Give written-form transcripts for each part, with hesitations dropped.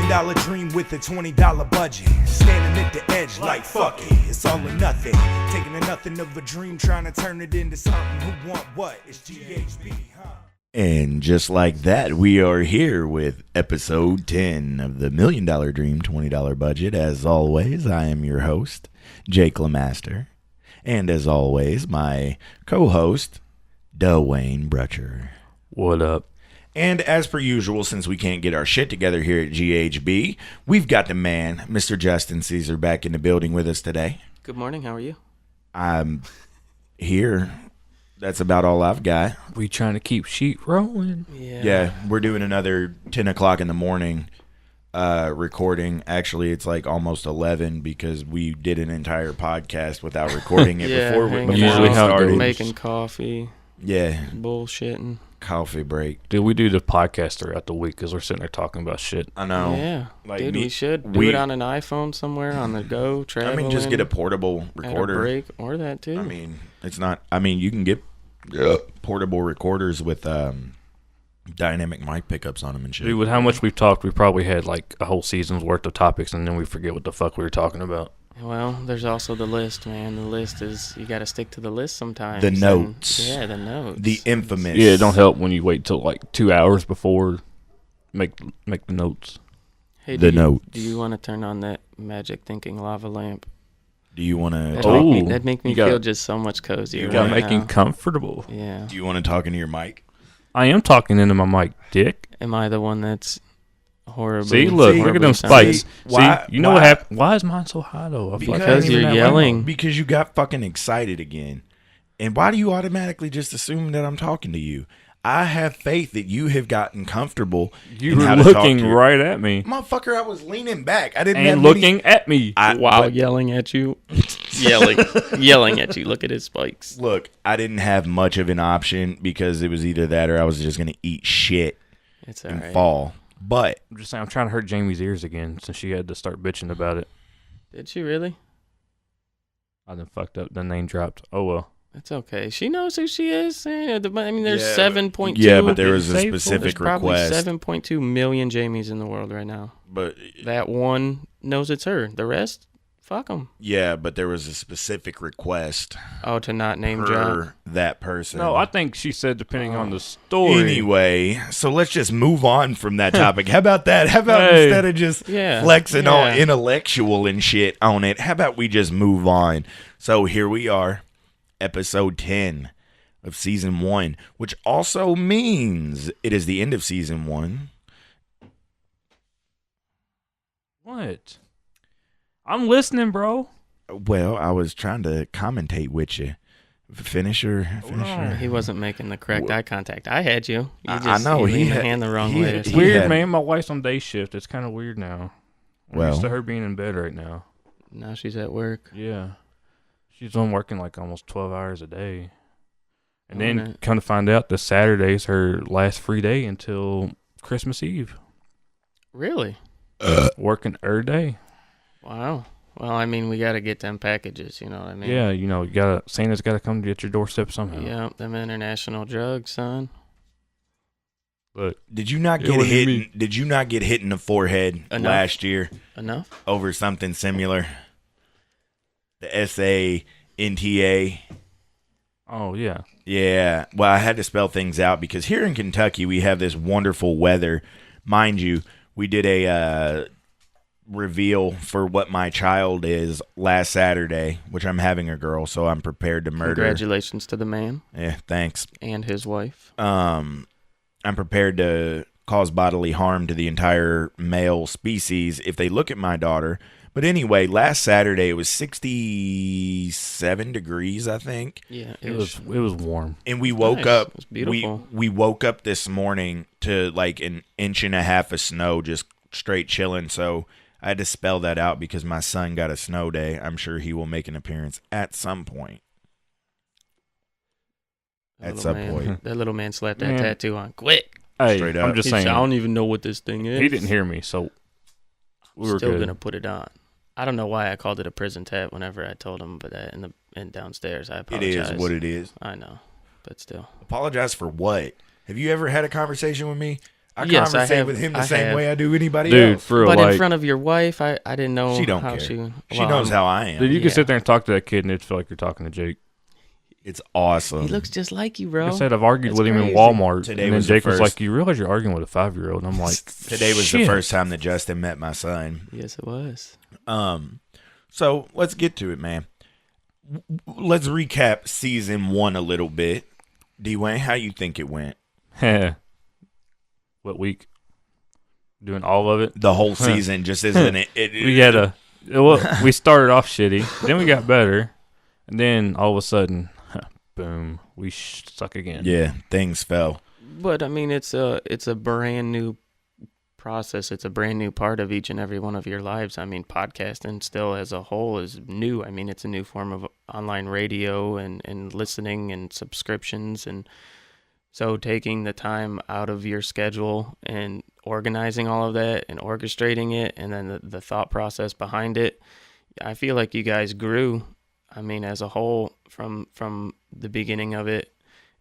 $1 dream with a $20 budget. Standing at the edge like fuck it, it's all or nothing. Taking a nothing of a dream, trying to turn it into something. Who want what? It's GHB, huh? And just like that, we are here with episode 10 of the $1 Million Dream $20 Budget. As always, I am your host, Jake Lemaster. And as always, my co-host, Dewayne Brutcher. What up? And as per usual, since we can't get our shit together here at GHB, we've got the man, Mr. Justin Caesar, back in the building with us today. Good morning. How are you? I'm here. That's about all I've got. We trying to keep sheet rolling. Yeah, we're doing another 10 o'clock in the morning recording. Actually, it's like almost 11 because we did an entire podcast without recording it before we usually started. Making coffee. Yeah. Bullshitting. Coffee break. Dude, we do the podcast throughout the week because we're sitting there talking about shit. I know. Yeah. Like Dude, we should do it on an iPhone somewhere on the go, traveling. I mean, just get a portable recorder. At a break, or that too. I mean, it's not, I mean, you can get portable recorders with dynamic mic pickups on them and shit. Dude, with how much we've talked, we probably had like a whole season's worth of topics and then we forget what the fuck we were talking about. Well, there's also the list, man. The list is, you got to stick to the list sometimes. The notes. Yeah, the notes. The infamous. Yeah, it don't help when you wait till like 2 hours before make the notes. Hey, notes. Do you want to turn on that magic thinking lava lamp? Do you want to That'd make me feel just so much cozier. You got right making now. comfortable. Yeah. Do you want to talk into your mic? I am talking into my mic, dick. Am I the one that's horribly? See, look at them spikes. Why- See, you know what happened? Why is mine so high though? I feel like I Because ain't even you're that yelling. loud. Because you got fucking excited again. And why do you automatically just assume that I'm talking to you? I have faith that you have gotten comfortable. You in were how to talk looking to your- right at me Motherfucker, I was leaning back. I didn't and have looking at me. While yelling at you. yelling at you. Look at his spikes. Look, I didn't have much of an option because it was either that or I was just going to eat shit It's all and right. fall. But I'm just saying, I'm trying to hurt Jamie's ears again since she had to start bitching about it. Did she really? I done fucked up. The name dropped. Oh well. It's okay. She knows who she is. I mean, there's Yeah, 7.2. yeah, but there was a There's specific probably request. 7.2 million Jamies in the world right now. But That one knows it's her. The rest, fuck them. yeah, but there was a specific request Oh, to not name drop. for that person. No, I think she said depending on the story. Anyway, so let's just move on from that topic. How about that? How about Hey. instead of just flexing all intellectual and shit on it, how about we just move on? So here we are, episode 10 of season 1, which also means it is the end of season 1. What? I'm listening, bro. Well, I was trying to commentate with you. Finisher. He wasn't making the correct eye contact. I had you. I know, You he leaned had- the hand the wrong he way. had- It's weird, had- man. My wife's on day shift. It's kind of weird now. I'm used to Well, her being in bed right now. Now she's at work. Yeah. She's on working like almost 12 hours a day. And Oh, then man. come to find out, this Saturday's her last free day until Christmas Eve. Really? Working every day. Wow. Well, I mean, we got to get them packages, you know what I mean? Yeah, you know, Santa's got to come to your doorstep somehow. Yeah, them international drugs, son. But did you not It get wasn't hit? me. Did you not get hit in the forehead Enough. last year Enough? over something similar? The SANTA. oh yeah, Yeah. Well, I had to spell things out because here in Kentucky we have this wonderful weather. Mind you, we did a reveal for what my child is last Saturday, which I'm having a girl, so I'm prepared to murder. Congratulations to the man Yeah, thanks. and his wife. I'm prepared to cause bodily harm to the entire male species if they look at my daughter. But anyway, last Saturday it was 67 degrees, I think. Yeah, it was warm. And we woke Nice. up. It was beautiful. We woke up this morning to like an inch and a half of snow, just straight chilling. So I had to spell that out because my son got a snow day. I'm sure he will make an appearance at some point. At some point. That little man slapped that Man. tattoo on quick. Hey, Straight I'm up. just He said, saying. I don't even know what this thing is. He didn't hear me, so we were Still good. gonna put it on. I don't know why I called it a prison tat whenever I told him, but that in downstairs, I It apologize. is what it is. I know, but still. Apologize for what? Have you ever had a conversation with me? I Yes, I conversate have- with him the I same have. way I do anybody Dude, else. for real, But like, in front of your wife, I didn't know She don't how care. she. She well, knows how I am. dude, you Yeah. can sit there and talk to that kid and it'd feel like you're talking to Jake. It's awesome. He looks just like you, bro. Like I said, I've argued That's with him in crazy. Walmart. Today and then was the Jake was first- like, you realize you're arguing with a 5-year-old? And I'm like, Today was shit. the first time that Justin met my son. Yes, it was. So let's get to it, man. Let's recap season 1 a little bit. Dwayne, how you think it went? What week? Doing all of it? The whole season just isn't it? We started off shitty, then we got better, and then all of a sudden, boom, we suck again. Yeah, things fell. But I mean, it's a brand new process. It's a brand new part of each and every one of your lives. I mean, podcasting still as a whole is new. I mean, it's a new form of online radio and listening and subscriptions. And so taking the time out of your schedule and organizing all of that and orchestrating it, and then the thought process behind it, I feel like you guys grew, I mean, as a whole from the beginning of it,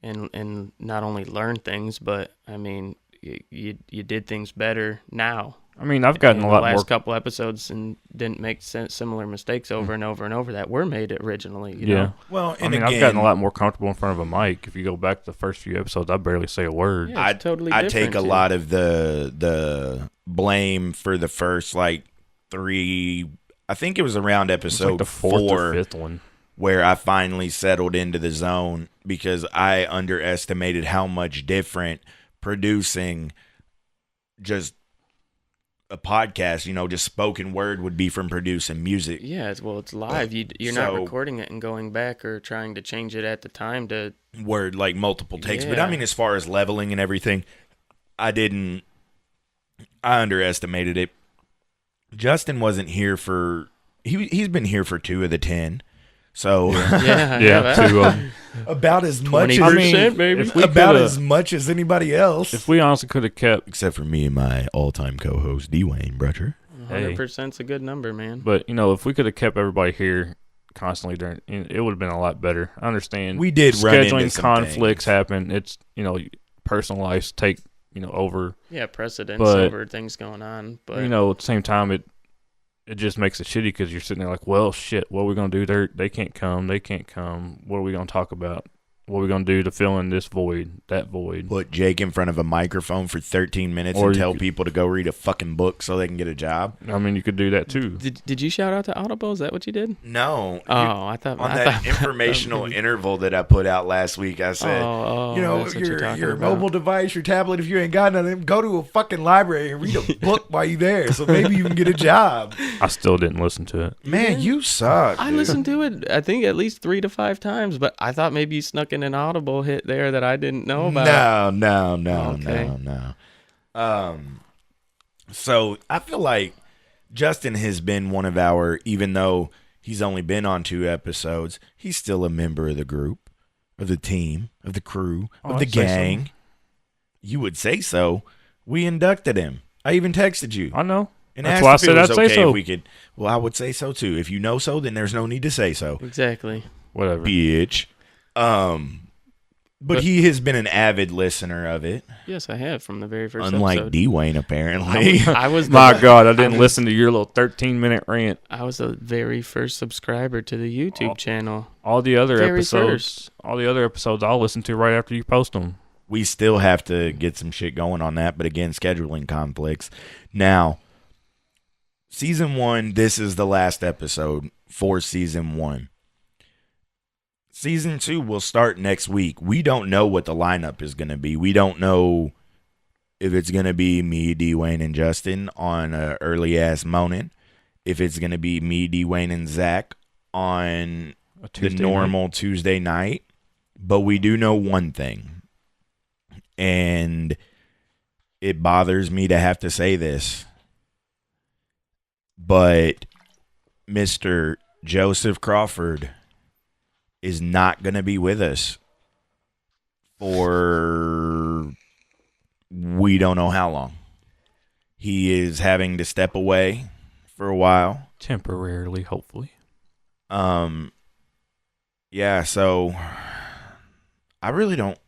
and not only learned things, but I mean, you did things better now. I mean, I've gotten in a lot the last more. couple episodes and didn't make similar mistakes over and over and over that were made originally. You Yeah. know? Well, I and mean, again, I've gotten a lot more comfortable in front of a mic. If you go back to the first few episodes, I barely say a word. Yeah, it's totally I different. take a lot of the blame for the first like 3. I think it was around It's episode like the 4th 4 or 5th one. where I finally settled into the zone because I underestimated how much different producing just a podcast, just spoken word would be from producing music. Yeah, it's live. You're So- not recording it and going back or trying to change it at the time to. Word, like multiple takes. But Yeah. I mean, as far as leveling and everything, I underestimated it. Justin wasn't here for, he's been here for 2 of the 10. So Yeah, two of them. about as much as, 20%, baby. If we about coulda- as much as anybody else. If we honestly could have kept, Except for me and my all-time co-host, Dewayne Brutcher. 100%'s a good number, man. but if we could have kept everybody here constantly during, it would have been a lot better. I understand. We did run into scheduling some conflicts things. happen. It's personal lives take over. Yeah, precedence But- over things going on. But At the same time, it just makes it shitty because you're sitting there like, well, shit, what are we gonna do? They can't come. They can't come. What are we gonna talk about? What are we gonna do to fill in this void, that void? Put Jake in front of a microphone for 13 minutes Or and you tell could- people to go read a fucking book so they can get a job. I mean, you could do that too. did you shout out to Audible? Is that what you did? No. Oh, I thought On I that thought- informational interval that I put out last week, I said, Oh, that's what you're talking your about. mobile device, your tablet, if you ain't got nothing, go to a fucking library and read a book while you're there. So maybe you can get a job. I still didn't listen to it. Man, you suck. I dude. listened to it, I think, at least 3 to 5 times, but I thought maybe you snuck in an Audible hit there that I didn't know about. No. So I feel like Justin has been one of our, even though he's only been on 2 episodes, he's still a member of the group, of the team, of the crew, Oh, of the I'd say so. gang. You would say so. We inducted him. I even texted you. I know. And That's asked why I if it said was I'd say okay so. if we could. Well, I would say so too. If you know so, then there's no need to say so, Exactly. Whatever. bitch. But he has been an avid listener of it, Yes, I have from the very first unlike episode. Dwayne apparently. I was My the, God, I didn't listen to your little 13-minute rant. I was the very first subscriber to the YouTube channel. All the other Very episodes, I'll listen to right after you post them. We still have to get some shit going on that, but again, scheduling conflicts. Now, season 1, this is the last episode for season 1. Season 2 will start next week. We don't know what the lineup is going to be. We don't know if it's going to be me, Dewayne, and Justin on an early-ass morning. If it's going to be me, Dewayne, and Zach on A the Tuesday normal Tuesday night. But we do know one thing. And it bothers me to have to say this. But Mr. Joseph Crawford is not going to be with us for we don't know how long. He is having to step away for a while. Temporarily, hopefully. Yeah, so I really don't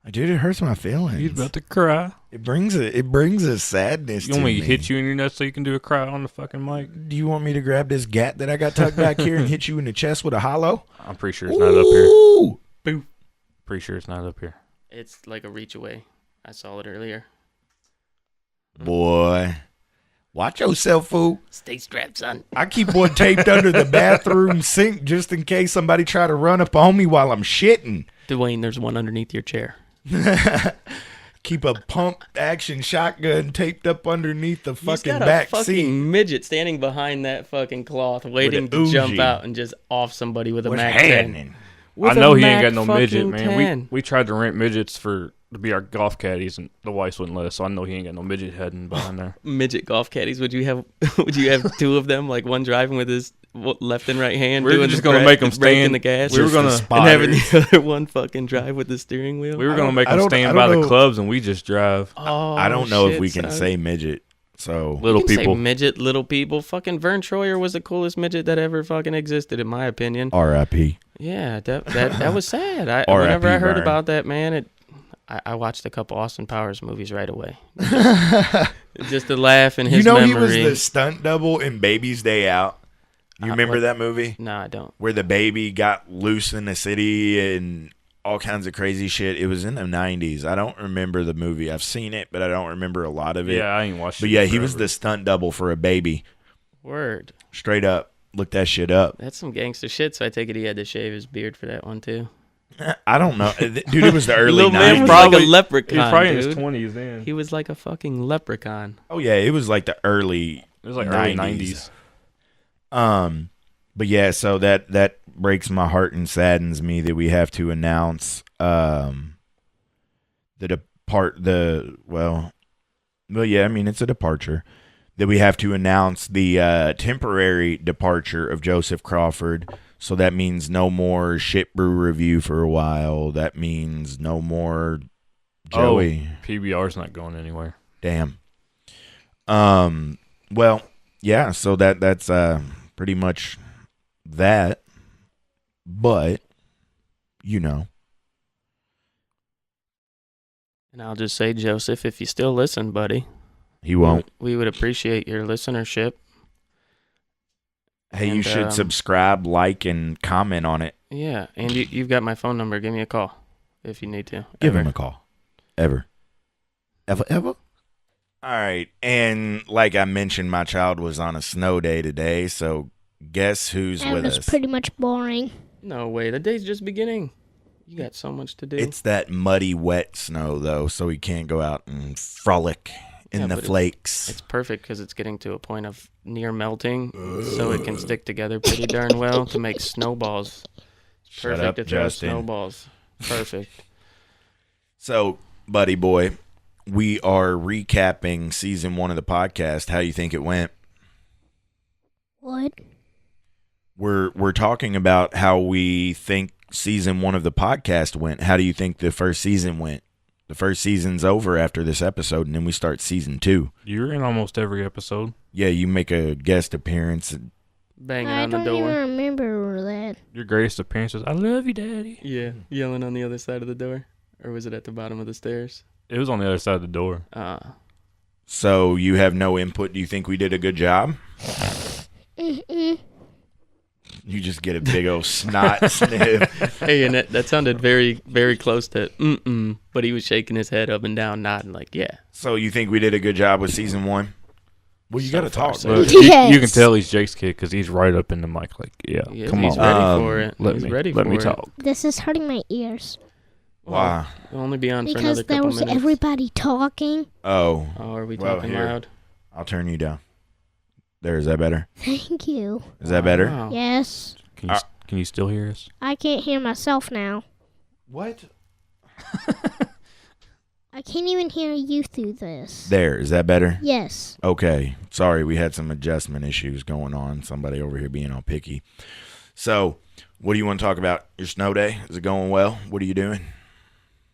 Dude, it hurts my feelings. He's about to cry. It brings a sadness You to want me. me to hit you in your nuts so you can do a cry on the fucking mic? Do you want me to grab this gat that I got tucked back here and hit you in the chest with a hollow? I'm pretty sure it's not up here. Ooh! Boom. Pretty sure it's not up here. It's like a reach away. I saw it earlier. Boy. Watch yourself, fool. Stay strapped, son. I keep one taped under the bathroom sink just in case somebody try to run up on me while I'm shitting. Dwayne, there's one underneath your chair. Keep a pump action shotgun taped up underneath the He's fucking got a back fucking seat. midget standing behind that fucking cloth, waiting to Uzi. jump out and just off somebody with a What's Mac 10. happening? I know he ain't got no Mac midget, fucking man. 10. We tried to rent midgets to be our golf caddies, and the wives wouldn't let us. So I know he ain't got no midget heading behind there. Midget golf caddies. Would you have two of them, like one driving with his left and right hand? We were doing just the gonna make 'em braking stand. the gas. We were gonna Just the and having spotters. the other one fucking drive with the steering wheel. We were gonna make I them don't- I stand don't by the know. clubs, and we just drive. Oh, I don't know if shit, we can son. say midget. So Little You can people. say midget, little people. Fucking Vern Troyer was the coolest midget that ever fucking existed, in my opinion. R.I.P. Yeah, that was sad. R.I.P. Whenever I heard Vern. about that, man, I watched a couple Austin Powers movies right away. Just to laugh in You his know memory. he was the stunt double in Baby's Day Out. You remember what- that movie? No, I don't. Where the baby got loose in the city and all kinds of crazy shit. It was in the 90s. I don't remember the movie. I've seen it, but I don't remember a lot of it. Yeah, I ain't watched But it. yeah, he was forever. the stunt double for a baby. Word. Straight up. Look that shit up. That's some gangster shit, so I take it he had to shave his beard for that one, too. I don't know. Dude, it was the early Little 90s. man was like a leprechaun, He was probably in his dude. 20s then. He was like a fucking leprechaun. Oh, yeah. It was like the early It was like early 90s. But yeah, so that breaks my heart and saddens me that we have to announce it's a departure. That we have to announce the temporary departure of Joseph Crawford. So that means no more Shit Brew review for a while. That means no more Joey. Oh, PBR's not going anywhere. Damn. Well, yeah, so that's pretty much that. But, you know. And I'll just say, Joseph, if you still listen, buddy, He won't. we would appreciate your listenership. Hey, you And, should subscribe, like, and comment on it. Yeah, and you've got my phone number. Give me a call if you need to. Give Ever. him a call. Ever. Ever? All right. And like I mentioned, my child was on a snow day today, so guess who's That with was us? pretty much boring. No way. The day's just beginning. You got so much to do. It's that muddy, wet snow, though, so we can't go out and frolic in Yeah, the but flakes. It's perfect because it's getting to a point of near melting, so it can stick together pretty darn well to make snowballs. It's Shut perfect up, to throw Justin. snowballs. Perfect. So, buddy boy, we are recapping season 1 of the podcast. How you think it went? What? We're talking about how we think season 1 of the podcast went. How do you think the first season went? The first season's over after this episode, and then we start season 2. You're in almost every episode. Yeah, you make a guest appearance. Banging I on the don't door. even remember that. Your greatest appearance is, I love you, Daddy. Yeah, yelling on the other side of the door. Or was it at the bottom of the stairs? It was on the other side of the door. So you have no input. Do you think we did a good job? Mm-mm. You just get a big old snot sniff. Hey, and that sounded very, very close to mm-mm. But he was shaking his head up and down, nodding like, yeah. So you think we did a good job with season 1? Well, you So got to far, talk, so bro. Look, Yes. you can tell he's Jake's kid because he's right up in the mic like, yeah, Yeah, come he's on. ready for it. Let he's me, ready let for me it. talk. This is hurting my ears. Wow. We'll only be on for Because another there couple was minutes. everybody talking. Oh, Oh, are we Well, talking here. loud? I'll turn you down. There, is that better? Thank you. Is that better? Wow. Yes. Can you still hear us? I can't hear myself now. What? I can't even hear you through this. There, is that better? Yes. Okay. Sorry, we had some adjustment issues going on. Somebody over here being all picky. So, what do you want to talk about? Your snow day? Is it going well? What are you doing?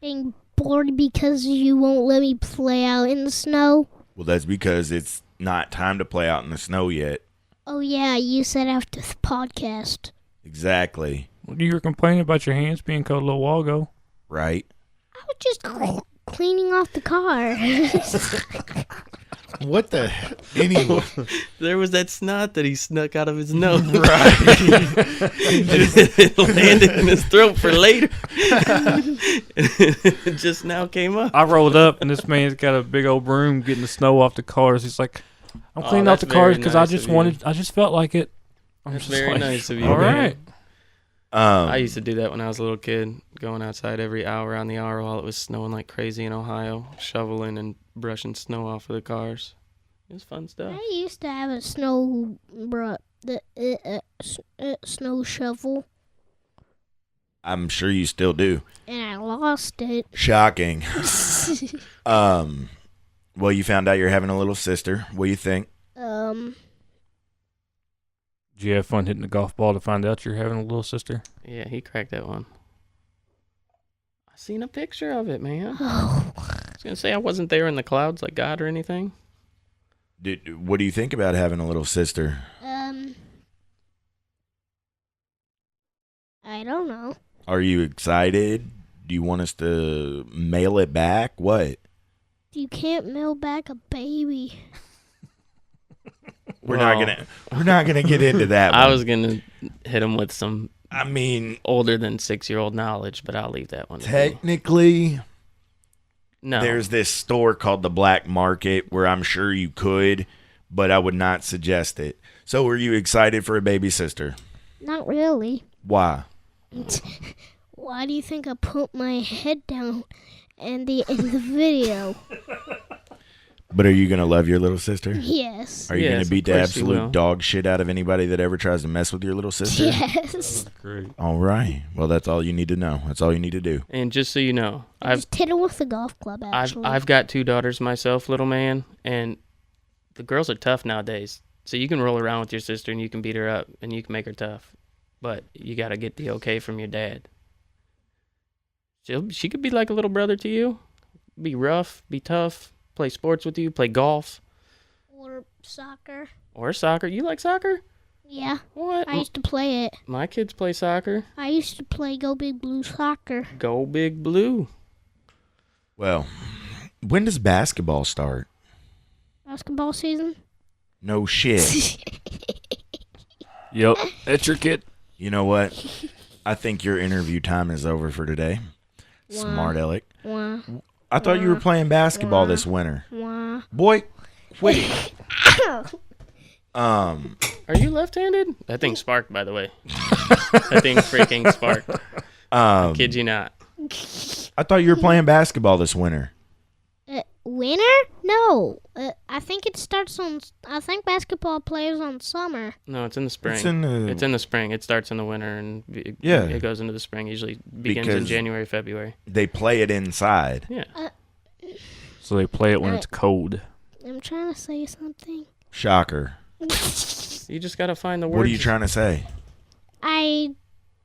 Being bored because you won't let me play out in the snow. Well, that's because it's not time to play out in the snow yet. Oh, yeah, you said after the podcast. Exactly. You were complaining about your hands being cold a little while ago. Right? was just cleaning off the car. What the? Anyway. There was that snot that he snuck out of his nose. Right. It landed in his throat for later. It just now came up. I rolled up, and this man's got a big old broom getting the snow off the cars. He's like, I'm cleaning off the that's cars very because nice of you. I just felt like it. I'm That's just very like, nice of you. All man. right. I used to do that when I was a little kid, going outside every hour on the hour while it was snowing like crazy in Ohio, shoveling and brushing snow off of the cars. It was fun stuff. I used to have a snow snow shovel, I'm sure you still do. and I lost it. Shocking. Well, you found out you're having a little sister. What do you think? Did you have fun hitting the golf ball to find out you're having a little sister? Yeah, he cracked that one. I seen a picture of it, man. Oh, I was gonna say I wasn't there in the clouds like God or anything. What do you think about having a little sister? I don't know. Are you excited? Do you want us to mail it back? What? You can't mail back a baby. We're not gonna get into that. I one. was gonna hit him with some I mean, older than 6-year-old knowledge, but I'll leave that one. to you. technically, No. there's this store called the Black Market where I'm sure you could, but I would not suggest it. So, are you excited for a baby sister? Not really. Why? Why do you think I put my head down in the video? But are you gonna love your little sister? Yes. Are you Yes, gonna beat of the course you will. absolute dog shit out of anybody that ever tries to mess with your little sister? Yes. Great. All right. Well, that's all you need to know. That's all you need to do. And just so you know, I just hit it with the golf club, actually. I've got 2 daughters myself, little man, and the girls are tough nowadays. So you can roll around with your sister and you can beat her up and you can make her tough, but you got to get the okay from your dad. She could be like a little brother to you, be rough, be tough, play sports with you, play golf Or soccer. or soccer. You like soccer? Yeah, What? I used to play it. My kids play soccer. I used to play Go Big Blue soccer. Go Big Blue. Well, when does basketball start? Basketball season. No shit. Yep. That's your kid. You know what? I think your interview time is over for today. Smart Alec. Wah, I thought you were playing basketball this winter. wah. Boy, wait. Are you left-handed? That thing sparked, by the way. That thing freaking sparked. Kid you not. I thought you were playing basketball this winter. Winter? No. I think it starts on. I think basketball plays on summer. No, it's in the spring. It's in the spring. It starts in the winter and Yeah. it goes into the spring. Usually begins in Because- January, February. they play it inside. Yeah. So they play it when it's cold. I'm trying to say something. Shocker. You just gotta find the words. What are you trying to say? I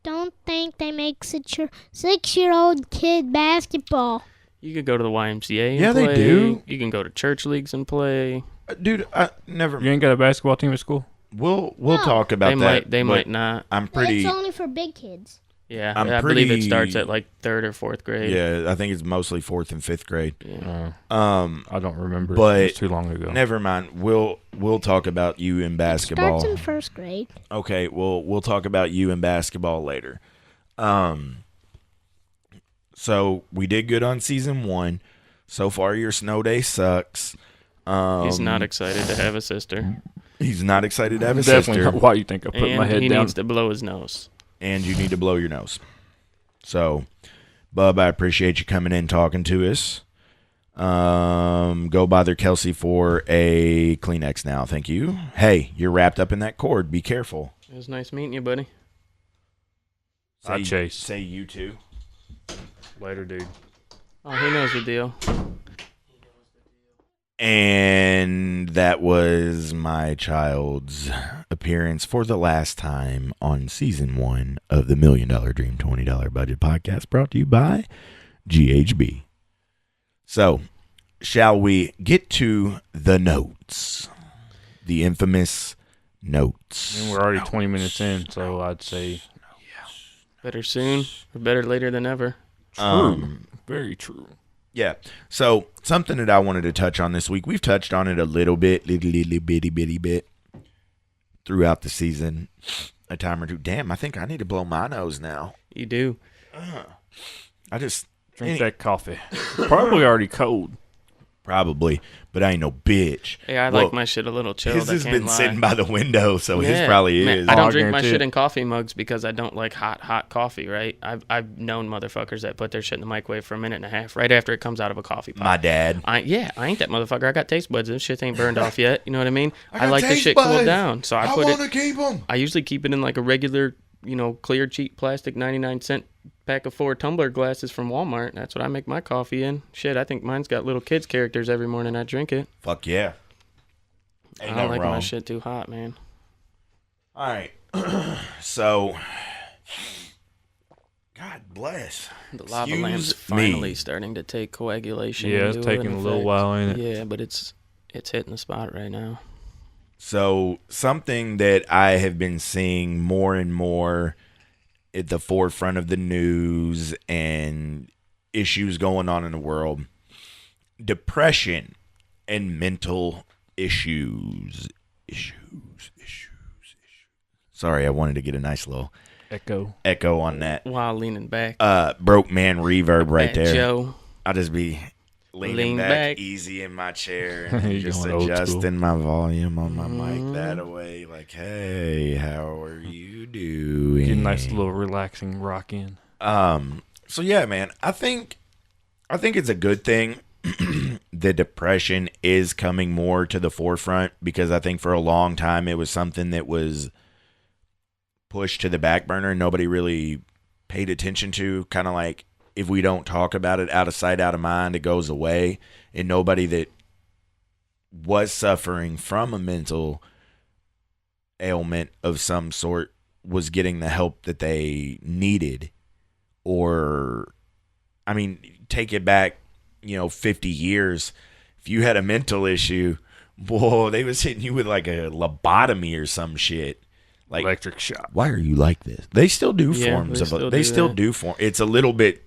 don't think they make 6-year-old kid basketball. You could go to the YMCA and Yeah, play. they do. You can go to church leagues and play. Dude, I never. You ain't got a basketball team at school? We'll No. talk about that. They but might not. I'm But pretty. it's only for big kids. Yeah, I'm I believe it pretty- starts at like 3rd or 4th grade. Yeah, I think it's mostly 4th and 5th grade. Yeah. I don't remember. But It was too long ago. Never mind. We'll talk about you in basketball. It starts in first grade. Okay, we'll talk about you in basketball later. So we did good on season 1. So far, your snow day sucks. He's not excited to have a sister. He's not excited to have a Definitely sister, not why you think I put And my head he down. needs to blow his nose. and you need to blow your nose. So, Bub, I appreciate you coming in talking to us. Go bother Kelsey for a Kleenex now. Thank you. Hey, you're wrapped up in that cord. Be careful. It was nice meeting you, buddy. I chase. Say you too. Later, dude. Oh, he knows the deal. And that was my child's appearance for the last time on season 1 of the $1 Million Dream $20 Budget Podcast, brought to you by GHB. So, shall we get to the notes? The infamous notes. And we're already 20 minutes in, so I'd say Better soon or better later than ever. Very true. Yeah. So something that I wanted to touch on this week, we've touched on it a little bitty bit throughout the season, a time or two. Damn, I think I need to blow my nose now. You do. I just Drink that coffee. Probably already cold. probably, but I ain't no bitch. Hey, I Well, like my shit a little chilled. His I has can't been lie. sitting by the window, so his Yeah, probably man, is. I Oh, don't I drink my guarantee shit it. in coffee mugs because I don't like hot coffee, right? I've known motherfuckers that put their shit in the microwave for a minute and a half right after it comes out of a coffee pot. My dad. I ain't that motherfucker. I got taste buds. This shit ain't burned off yet. You know what I mean? I got like the taste shit cooled buds. down. So I put want it. to keep them. I usually keep it in like a regular, clear, cheap plastic 99-cent pack of 4 tumbler glasses from Walmart. That's what I make my coffee in. Shit, I think mine's got little kids characters every morning I drink it. Fuck yeah. Ain't I don't nothing like wrong. my shit too hot, man. All right. So, God bless. The lava Excuse lamp's me. finally starting to take coagulation. Yeah, it's into it taking in a little effect. while, ain't it? Yeah, but it's hitting the spot right now. So, something that I have been seeing more and more at the forefront of the news and issues going on in the world, depression and mental issues. Sorry, I wanted to get a nice little echo on that. While leaning back. Broke man reverb right Fat there. Joe. I'll just be leaning Lean back, back. easy in my chair and You're just going old adjusting school. my volume on my Mm-hmm. mic that away. Like, hey, how are you doing? Get a nice little relaxing rock in. So yeah, man, I think it's a good thing the depression is coming more to the forefront, because I think for a long time it was something that was pushed to the back burner and nobody really paid attention to. Kind of like, if we don't talk about it, out of sight, out of mind, it goes away. And nobody that was suffering from a mental ailment of some sort was getting the help that they needed. Or, I mean, take it back, 50 years. If you had a mental issue, whoa, they was hitting you with like a lobotomy or some shit. Like, Electric shock. why are you like this? They still do Yeah, forms they of still they do still that. do form. It's a little bit.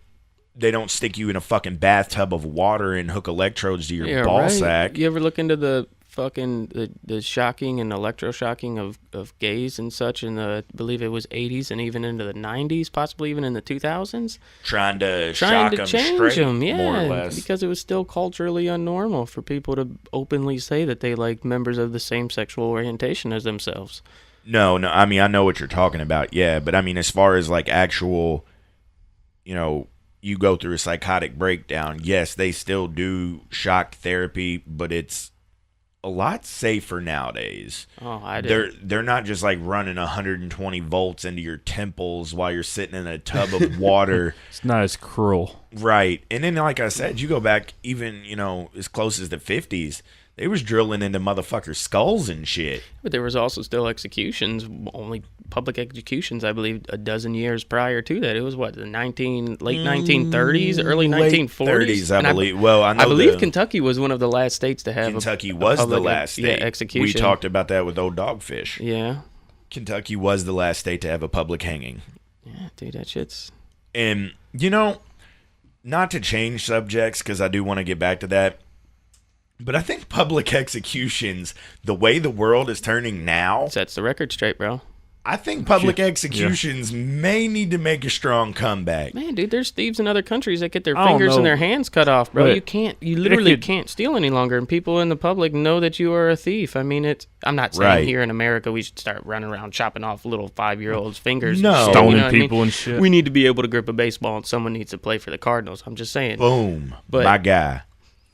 They don't stick you in a fucking bathtub of water and hook electrodes to your ball right. sack. You ever look into the fucking the shocking and electroshocking of gays and such in the, I believe it was 80s and even into the 90s, possibly even in the 2000s? Trying to Trying shock to them change straight, them, yeah, more or less. because it was still culturally unnormal for people to openly say that they liked members of the same sexual orientation as themselves. No, I mean, I know what you're talking about, yeah, but I mean, as far as like actual, you go through a psychotic breakdown, yes, they still do shock therapy, but it's a lot safer nowadays. Oh, I did. They're not just like running 120 volts into your temples while you're sitting in a tub of water. It's not as cruel. Right. And then, like I said, you go back even, as close as the 50s, they was drilling into motherfuckers' skulls and shit. But there was also still executions, only public executions, I believe, a dozen years prior to that. It was what, the late 1930s, early Late 1940s? 30s, I And believe. Well, I believe know Kentucky was one of the last states to have Kentucky a was the public last state. execution. We talked about that with Old Dogfish. Yeah. Kentucky was the last state to have a public hanging. Yeah, dude, that shit's... And, not to change subjects, because I do want to get back to that, but I think public executions, the way the world is turning now, Sets the record straight, bro. I think public executions may need to make a strong comeback. Man, dude, there's thieves in other countries that get their I don't fingers and know. their hands cut off, bro. But You literally could- can't steal any longer, and people in the public know that you are a thief. I mean, I'm not saying Right. here in America we should start running around chopping off little 5-year-olds' fingers. No. and shit, Stoning you know what I mean? people and shit. We need to be able to grip a baseball, and someone needs to play for the Cardinals. I'm just saying. Boom. But- My guy.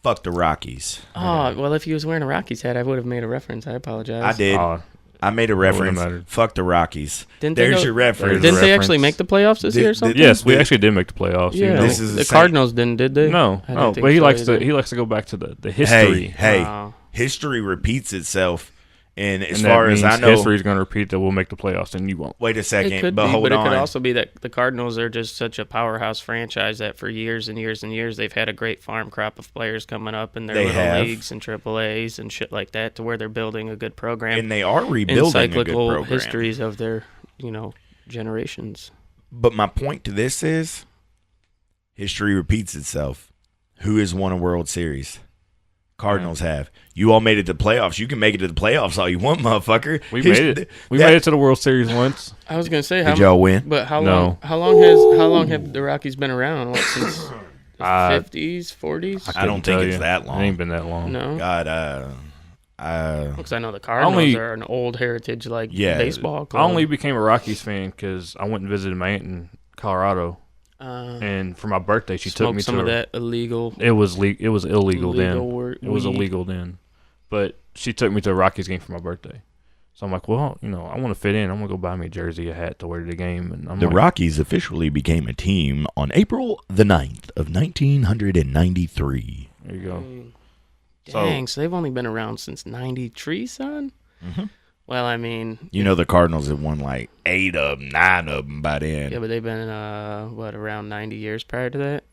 Fuck the Rockies. Oh, well, if he was wearing a Rockies hat, I would have made a reference. I apologize. I did. Oh, I made a wouldn't reference. matter. Fuck the Rockies. Didn't they There's go- your reference. There's Didn't a they actually reference. make the playoffs this year or something? yes, we actually did make the playoffs. Yeah, This is the the same- Cardinals didn't, did they? No, I didn't no, think but he so likes either. to go back to the history. Hey, Wow. history repeats itself. And as And far that as I means know, history is going to repeat that we'll make the playoffs and you won't. wait a second, It could but be, hold but on. it could also be that the Cardinals are just such a powerhouse franchise that for years and years and years they've had a great farm crop of players coming up in their They little have. leagues and Triple A's and shit like that, to where they're building a good program. And they are rebuilding a good Encyclical program. histories of their generations. But my point to this is, History repeats itself. Who has won a World Series? Cardinals have. You all made it to the playoffs. You can make it to the playoffs all you want, motherfucker. We made it. We made it to the World Series once. I was gonna say, Did y'all win? But how No. long? How long have the Rockies been around? What, since the 50s, 40s? I don't think Couldn't it's tell that you. long. It ain't been that long. No, God, because I know the Cardinals are an old heritage baseball club. I only became a Rockies fan because I went and visited my aunt in Colorado, and for my birthday she took me some to of that illegal. It was illegal then. It was weed. illegal then, but she took me to a Rockies game for my birthday. So I'm like, well, I want to fit in. I'm gonna go buy me a jersey, a hat to wear to the game. And I'm the like, Rockies officially became a team on April the 9th of 1993. there you go. Dang, so they've only been around since '93, son. Mhm. Well, I mean, You know the Cardinals have won like 8 of them, 9 of them by then. yeah, but they've been around 90 years prior to that.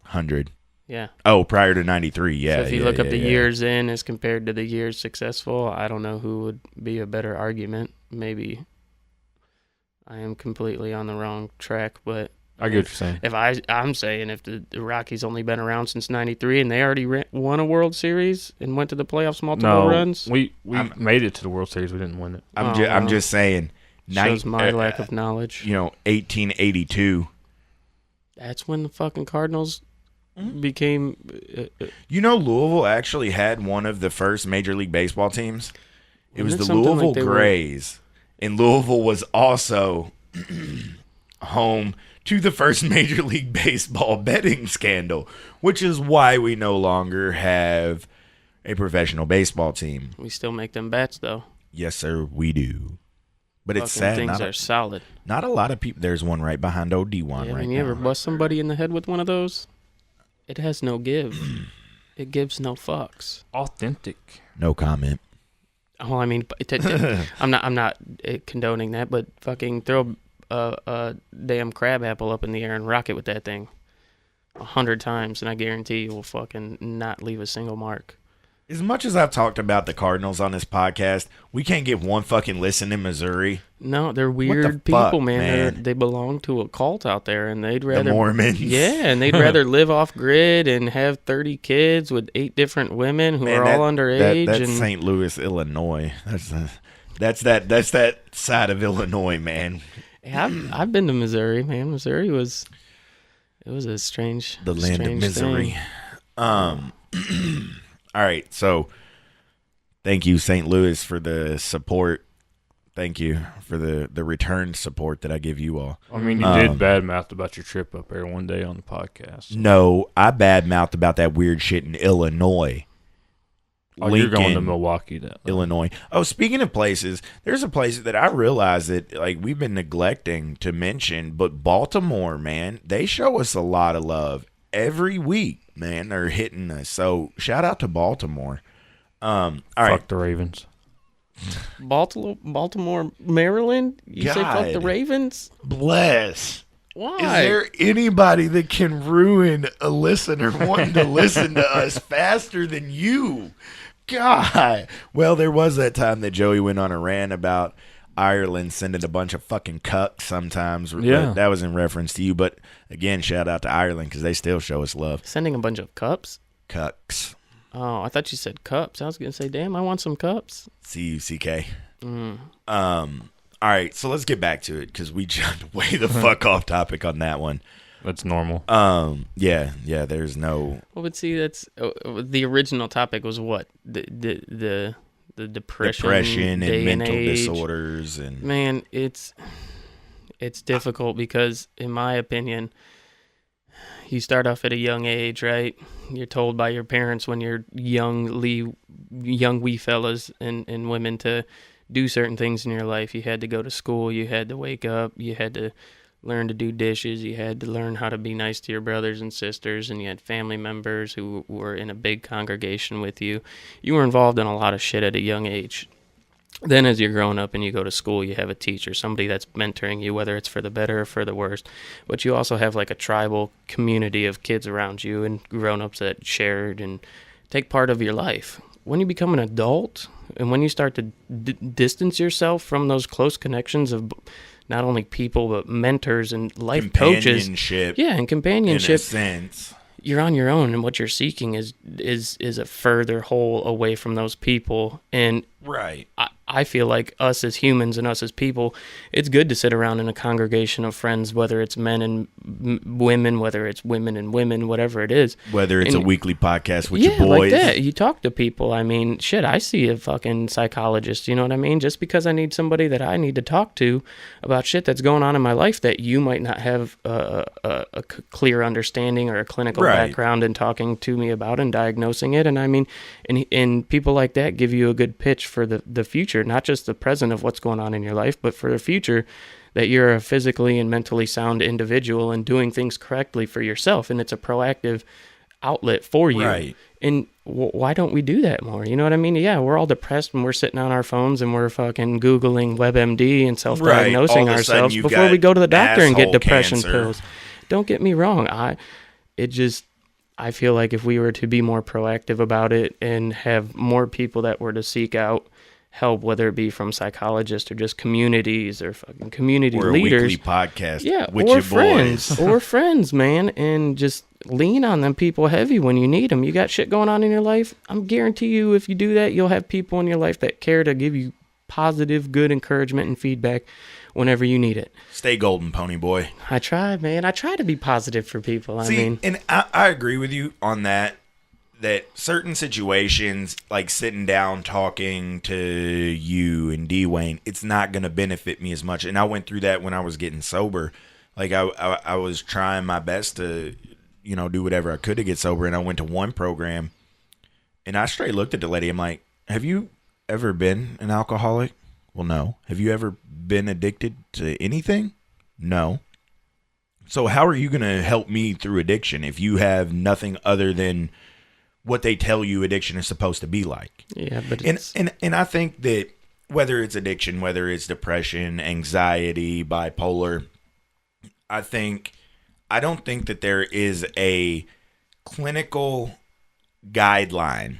100. Yeah. Oh, prior to 93, yeah. So if you look up the yeah. years in as compared to the years successful, I don't know who would be a better argument. Maybe I am completely on the wrong track, but I get what you're saying. if I'm saying if the Rockies only been around since '93 and they already won a World Series and went to the playoffs multiple runs, we made it to the World Series. We didn't win it. I'm just saying. shows my lack of knowledge. 1882. That's when the fucking Cardinals became. Louisville actually had one of the first Major League Baseball teams. It was Isn't it the something Louisville like they were- Grays. And Louisville was also home to the first Major League Baseball betting scandal, which is why we no longer have a professional baseball team. We still make them bets though. Yes, sir, we do. But it's Fucking sad. things are solid. Not a lot of people. There's one right behind old D1 Yeah, right when you ever now. bust somebody in the head with one of those, it has no give. It gives no fucks. Authentic. No comment. Well, I mean, I'm not condoning that, but fucking throw a damn crab apple up in the air and rock it with that thing 100 times, and I guarantee you will fucking not leave a single mark. As much as I've talked about the Cardinals on this podcast, we can't get one fucking listen in Missouri. No, they're the weird fuck, people, man. man? They belong to a cult out there, and they'd rather The Mormons. Yeah, and they'd rather live off grid and have 30 kids with 8 different women who Man, are all underage. That's and St. Louis, Illinois. That's that side of Illinois, man. Yeah, I've been to Missouri, man. Missouri was a strange, The land of strange misery. thing. All right, so thank you, St. Louis, for the support. Thank you for the return support that I give you all. I mean, you did badmouth about your trip up there one day on the podcast. No, I badmouthed about that weird shit in Illinois. Oh, you're going to Lincoln, Milwaukee, though. Illinois. Oh, speaking of places, there's a place that I realize that like we've been neglecting to mention, but Baltimore, man, they show us a lot of love every week, man. They're hitting us. So shout out to Baltimore. All right. Fuck the Ravens. Baltimore, Maryland. You say fuck the God. Ravens? Bless. Why? Is there anybody that can ruin a listener wanting to listen to us faster than you? God. Well, there was that time that Joey went on a rant about Ireland sending a bunch of fucking cucks sometimes. Yeah. That was in reference to you. But again, shout out to Ireland because they still show us love. Sending a bunch of cups? Cucks. Oh, I thought you said cups. I was gonna say, damn, I want some cups. C-U-C-K. All right, so let's get back to it because we jumped way the fuck off topic on that one. That's normal. Yeah, there's no... Well, but see, that's the original topic was what the depression and mental age. disorders and Man, it's difficult because, in my opinion, you start off at a young age, right? You're told by your parents when you're young wee fellas and women to do certain things in your life. You had to go to school. You had to wake up. You had to learn to do dishes. You had to learn how to be nice to your brothers and sisters. And you had family members who were in a big congregation with you. You were involved in a lot of shit at a young age. Then as you're growing up and you go to school, you have a teacher, somebody that's mentoring you, whether it's for the better or for the worst. But you also have like a tribal community of kids around you and grown-ups that shared and take part of your life. When you become an adult and when you start to distance yourself from those close connections of not only people but mentors and life coaches. Companionship. Yeah, and companionship. In a sense. You're on your own, and what you're seeking is a further hole away from those people. And Right. I feel like us as humans and us as people, it's good to sit around in a congregation of friends, whether it's men and women, whether it's women and women, whatever it is. Whether it's And- a weekly podcast with yeah, your boys. like that. You talk to people. I mean, shit, I see a fucking psychologist, you know what I mean? Just because I need somebody that I need to talk to about shit that's going on in my life that you might not have a clear understanding or a clinical Right. background in talking to me about and diagnosing it. And I mean, and people like that give you a good pitch for the future, not just the present of what's going on in your life, but for the future, that you're a physically and mentally sound individual and doing things correctly for yourself. And it's a proactive outlet for you. Right. And why don't we do that more? You know what I mean? Yeah, we're all depressed when we're sitting on our phones and we're fucking Googling WebMD and self-diagnosing All of a sudden ourselves you've before got we go to the doctor and get asshole depression cancer. pills. Don't get me wrong. I feel like if we were to be more proactive about it and have more people that were to seek out help, whether it be from psychologists or just communities or fucking community Or a leaders, weekly podcast yeah, with or your friends, boys. or friends, man, and just lean on them people heavy when you need them. You got shit going on in your life. I'm guarantee you, if you do that, you'll have people in your life that care to give you positive, good encouragement and feedback whenever you need it. Stay golden, pony boy. I try, man. I try to be positive for people. See, I mean, and I agree with you on that certain situations, like sitting down talking to you and Dewayne, it's not going to benefit me as much. And I went through that when I was getting sober. Like I was trying my best to, do whatever I could to get sober. And I went to one program and I straight looked at the lady. I'm like, have you ever been an alcoholic? Well, no. Have you ever been addicted to anything? No. So how are you going to help me through addiction if you have nothing other than what they tell you addiction is supposed to be like? yeah, but And it's, and I think that whether it's addiction, whether it's depression, anxiety, bipolar, I don't think that there is a clinical guideline,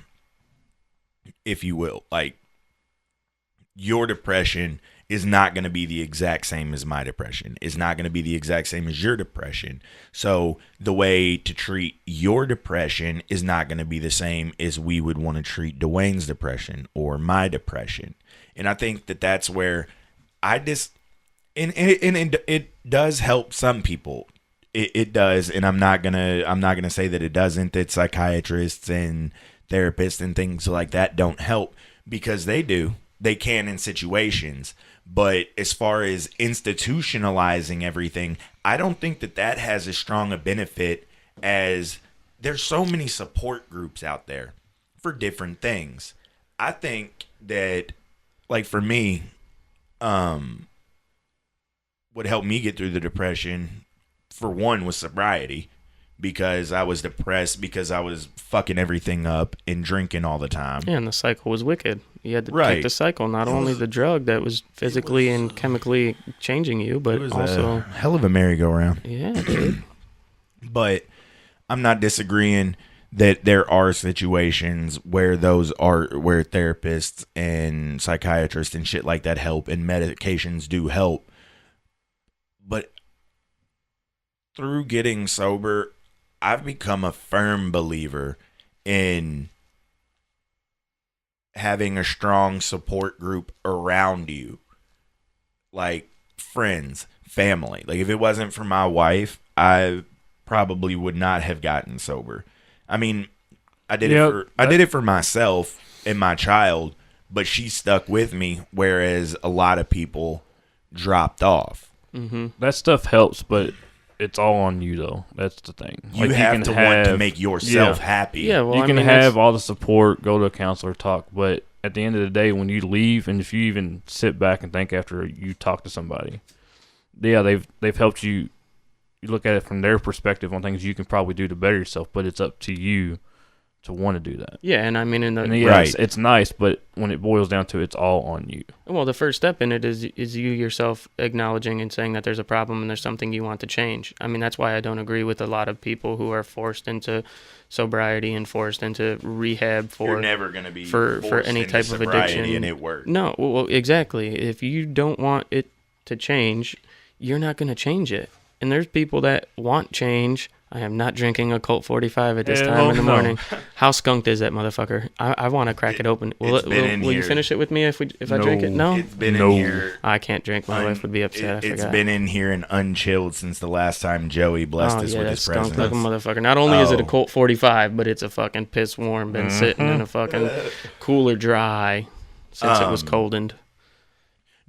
if you will. Like, your depression is not going to be the exact same as my depression. It's not going to be the exact same as your depression. So the way to treat your depression is not going to be the same as we would want to treat Dwayne's depression or my depression. And I think that that's where and it does help some people. It does. And I'm not gonna say that it doesn't, that psychiatrists and therapists and things like that don't help, because they do. They can in situations. But as far as institutionalizing everything, I don't think that has as strong a benefit, as there's so many support groups out there for different things. I think that, like, for me, what helped me get through the depression, for one, was sobriety, because I was depressed because I was fucking everything up and drinking all the time. yeah, and the cycle was wicked. You had to Right. take the cycle, not only the drug that was physically and chemically changing you, but It was also, a hell of a merry-go-round. yeah, dude. But I'm not disagreeing that there are situations where where therapists and psychiatrists and shit like that help, and medications do help. But through getting sober, I've become a firm believer in having a strong support group around you, like friends, family. Like, if it wasn't for my wife, I probably would not have gotten sober. I mean, I did it for myself and my child, but she stuck with me, whereas a lot of people dropped off. Mm-hmm. That stuff helps, but it's all on you, though. That's the thing. You Like, have to want to have- make yourself Yeah. happy. Yeah, well, you I can mean, have all the support, go to a counselor, talk, but at the end of the day, when you leave, and if you even sit back and think after you talk to somebody, yeah, they've helped you. You look at it from their perspective on things you can probably do to better yourself, but it's up to you to want to do that. Yeah, and I mean, And yeah, Right. it's nice, but when it boils down to it, it's all on you. well, the first step in it is you yourself acknowledging and saying that there's a problem and there's something you want to change. I mean, that's why I don't agree with a lot of people who are forced into sobriety and forced into rehab for You're never going to be for forced any into type of sobriety addiction. and it works. No, well, exactly. If you don't want it to change, you're not going to change it. And there's people that want change. I am not drinking a Colt 45 at this time in the morning. How skunked is that motherfucker? I want to crack it open. Will you finish it with me if I drink it? No? It's been in here. I can't drink. My wife would be upset. It's been in here and unchilled since the last time Joey blessed us with his presence. Like a motherfucker. Not only is it a Colt 45, but it's a fucking piss warm. Been sitting in a fucking cooler dry since it was coldened.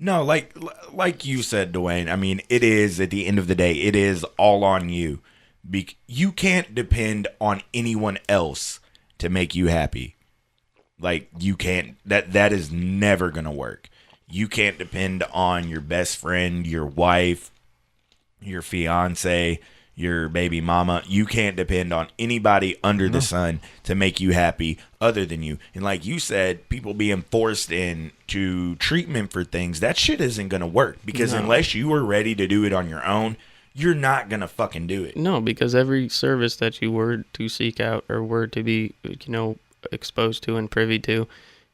No, like you said, Dwayne, I mean, it is, at the end of the day, it is all on you. You can't depend on anyone else to make you happy. Like, you can't, that is never going to work. You can't depend on your best friend, your wife, your fiance, your baby mama. You can't depend on anybody under the sun to make you happy other than you. And like you said, people being forced into treatment for things, that shit isn't going to work. Because unless you are ready to do it on your own, you're not going to fucking do it. No, because every service that you were to seek out or were to be, exposed to and privy to,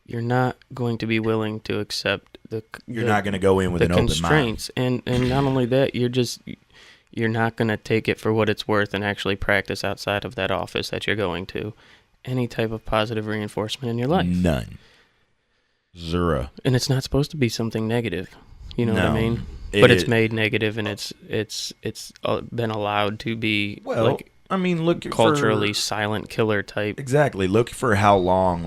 you're not going to be willing to accept You're not going to go in with an open mind. Constraints. And not only that, you're not going to take it for what it's worth and actually practice outside of that office that you're going to any type of positive reinforcement in your life. None. Zero. And it's not supposed to be something negative. You know what I mean? But it's made negative, and it's been allowed to be look culturally silent killer type. Exactly. Look for how long,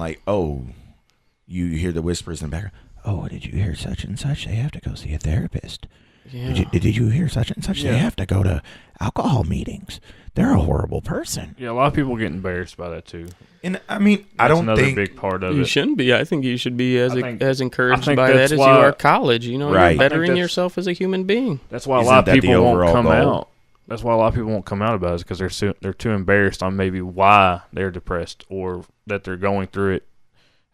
you hear the whispers in the background. Oh, did you hear such and such? They have to go see a therapist. Yeah. Did you hear such and such? Yeah. They have to go to alcohol meetings. They're a horrible person. Yeah, a lot of people get embarrassed by that too. And I mean, I don't another think big part of You it. shouldn't be. I think you should be as encouraged think by that that's as why- you are college. Right. You're I think bettering that's- yourself as a human being. That's why a Isn't lot of that the people won't overall come goal? out. That's why a lot of people won't come out about it, because they're too embarrassed on maybe why they're depressed or that they're going through it,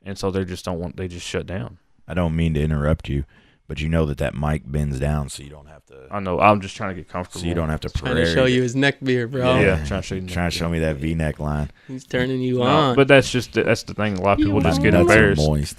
and so they just shut down. I don't mean to interrupt you, but you know that mic bends down, so you don't have to. I know. I'm just trying to get comfortable. So you don't have to Trying to show you his neck beard, bro. Yeah, trying to show you. Trying to show me that V-neck line. He's turning you No, on. but that's the thing. A lot of people just get Nuts are embarrassed. moist.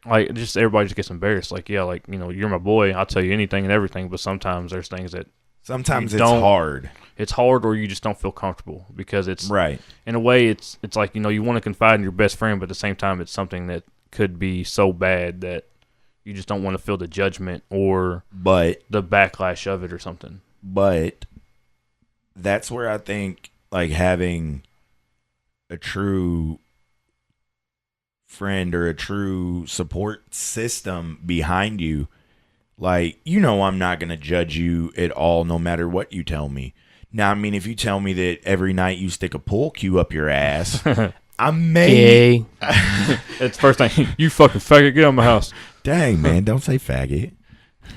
Like just everybody just gets embarrassed. You're my boy. I'll tell you anything and everything. But sometimes there's things that Sometimes you it's don't- hard. it's hard, or you just don't feel comfortable because it's Right. in a way it's like you want to confide in your best friend, but at the same time it's something that could be so bad that you just don't want to feel the judgment or But the backlash of it or something. that's where I think having a true friend or a true support system behind you, I'm not going to judge you at all no matter what you tell me. Now, I mean, if you tell me that every night you stick a pool cue up your ass, I may. It's the first thing. You fucking faggot, get out of my house. Dang, man, don't say faggot.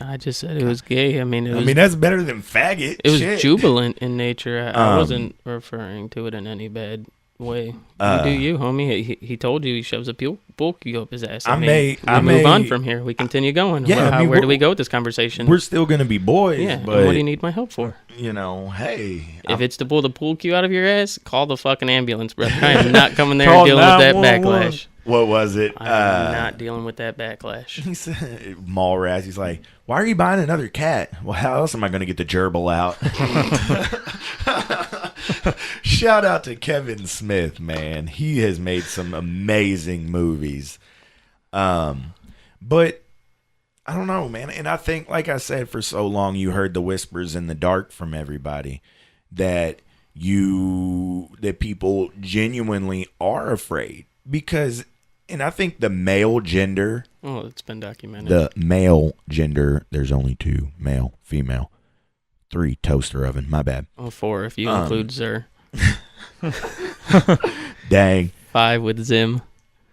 I just said it was gay. I mean, that's better than faggot. it was Shit. jubilant in nature. I wasn't referring to it in any bad way. You do you, homie. He told you he shoves a pool cue up his ass. I mean, may- we I move may- on from here. We continue going. Yeah, Where do we go with this conversation? We're still going to be boys, yeah. but, And what do you need my help for? hey. If it's to pull the pool cue out of your ass, call the fucking ambulance, bro. I am not coming there Call and dealing with that 911. backlash. What was it? I am not dealing with that backlash. He said, Mallrats, he's like, why are you buying another cat? Well, how else am I going to get the gerbil out? Shout out to Kevin Smith, man. He has made some amazing movies. But I don't know, man. And I think, like I said, for so long, you heard the whispers in the dark from everybody that people genuinely are afraid because, and I think the male gender, Oh, it's been documented. the male gender, there's only 2, male, female, 3, toaster oven, my bad. 4 if you include Zer. Dang. 5 with Zim.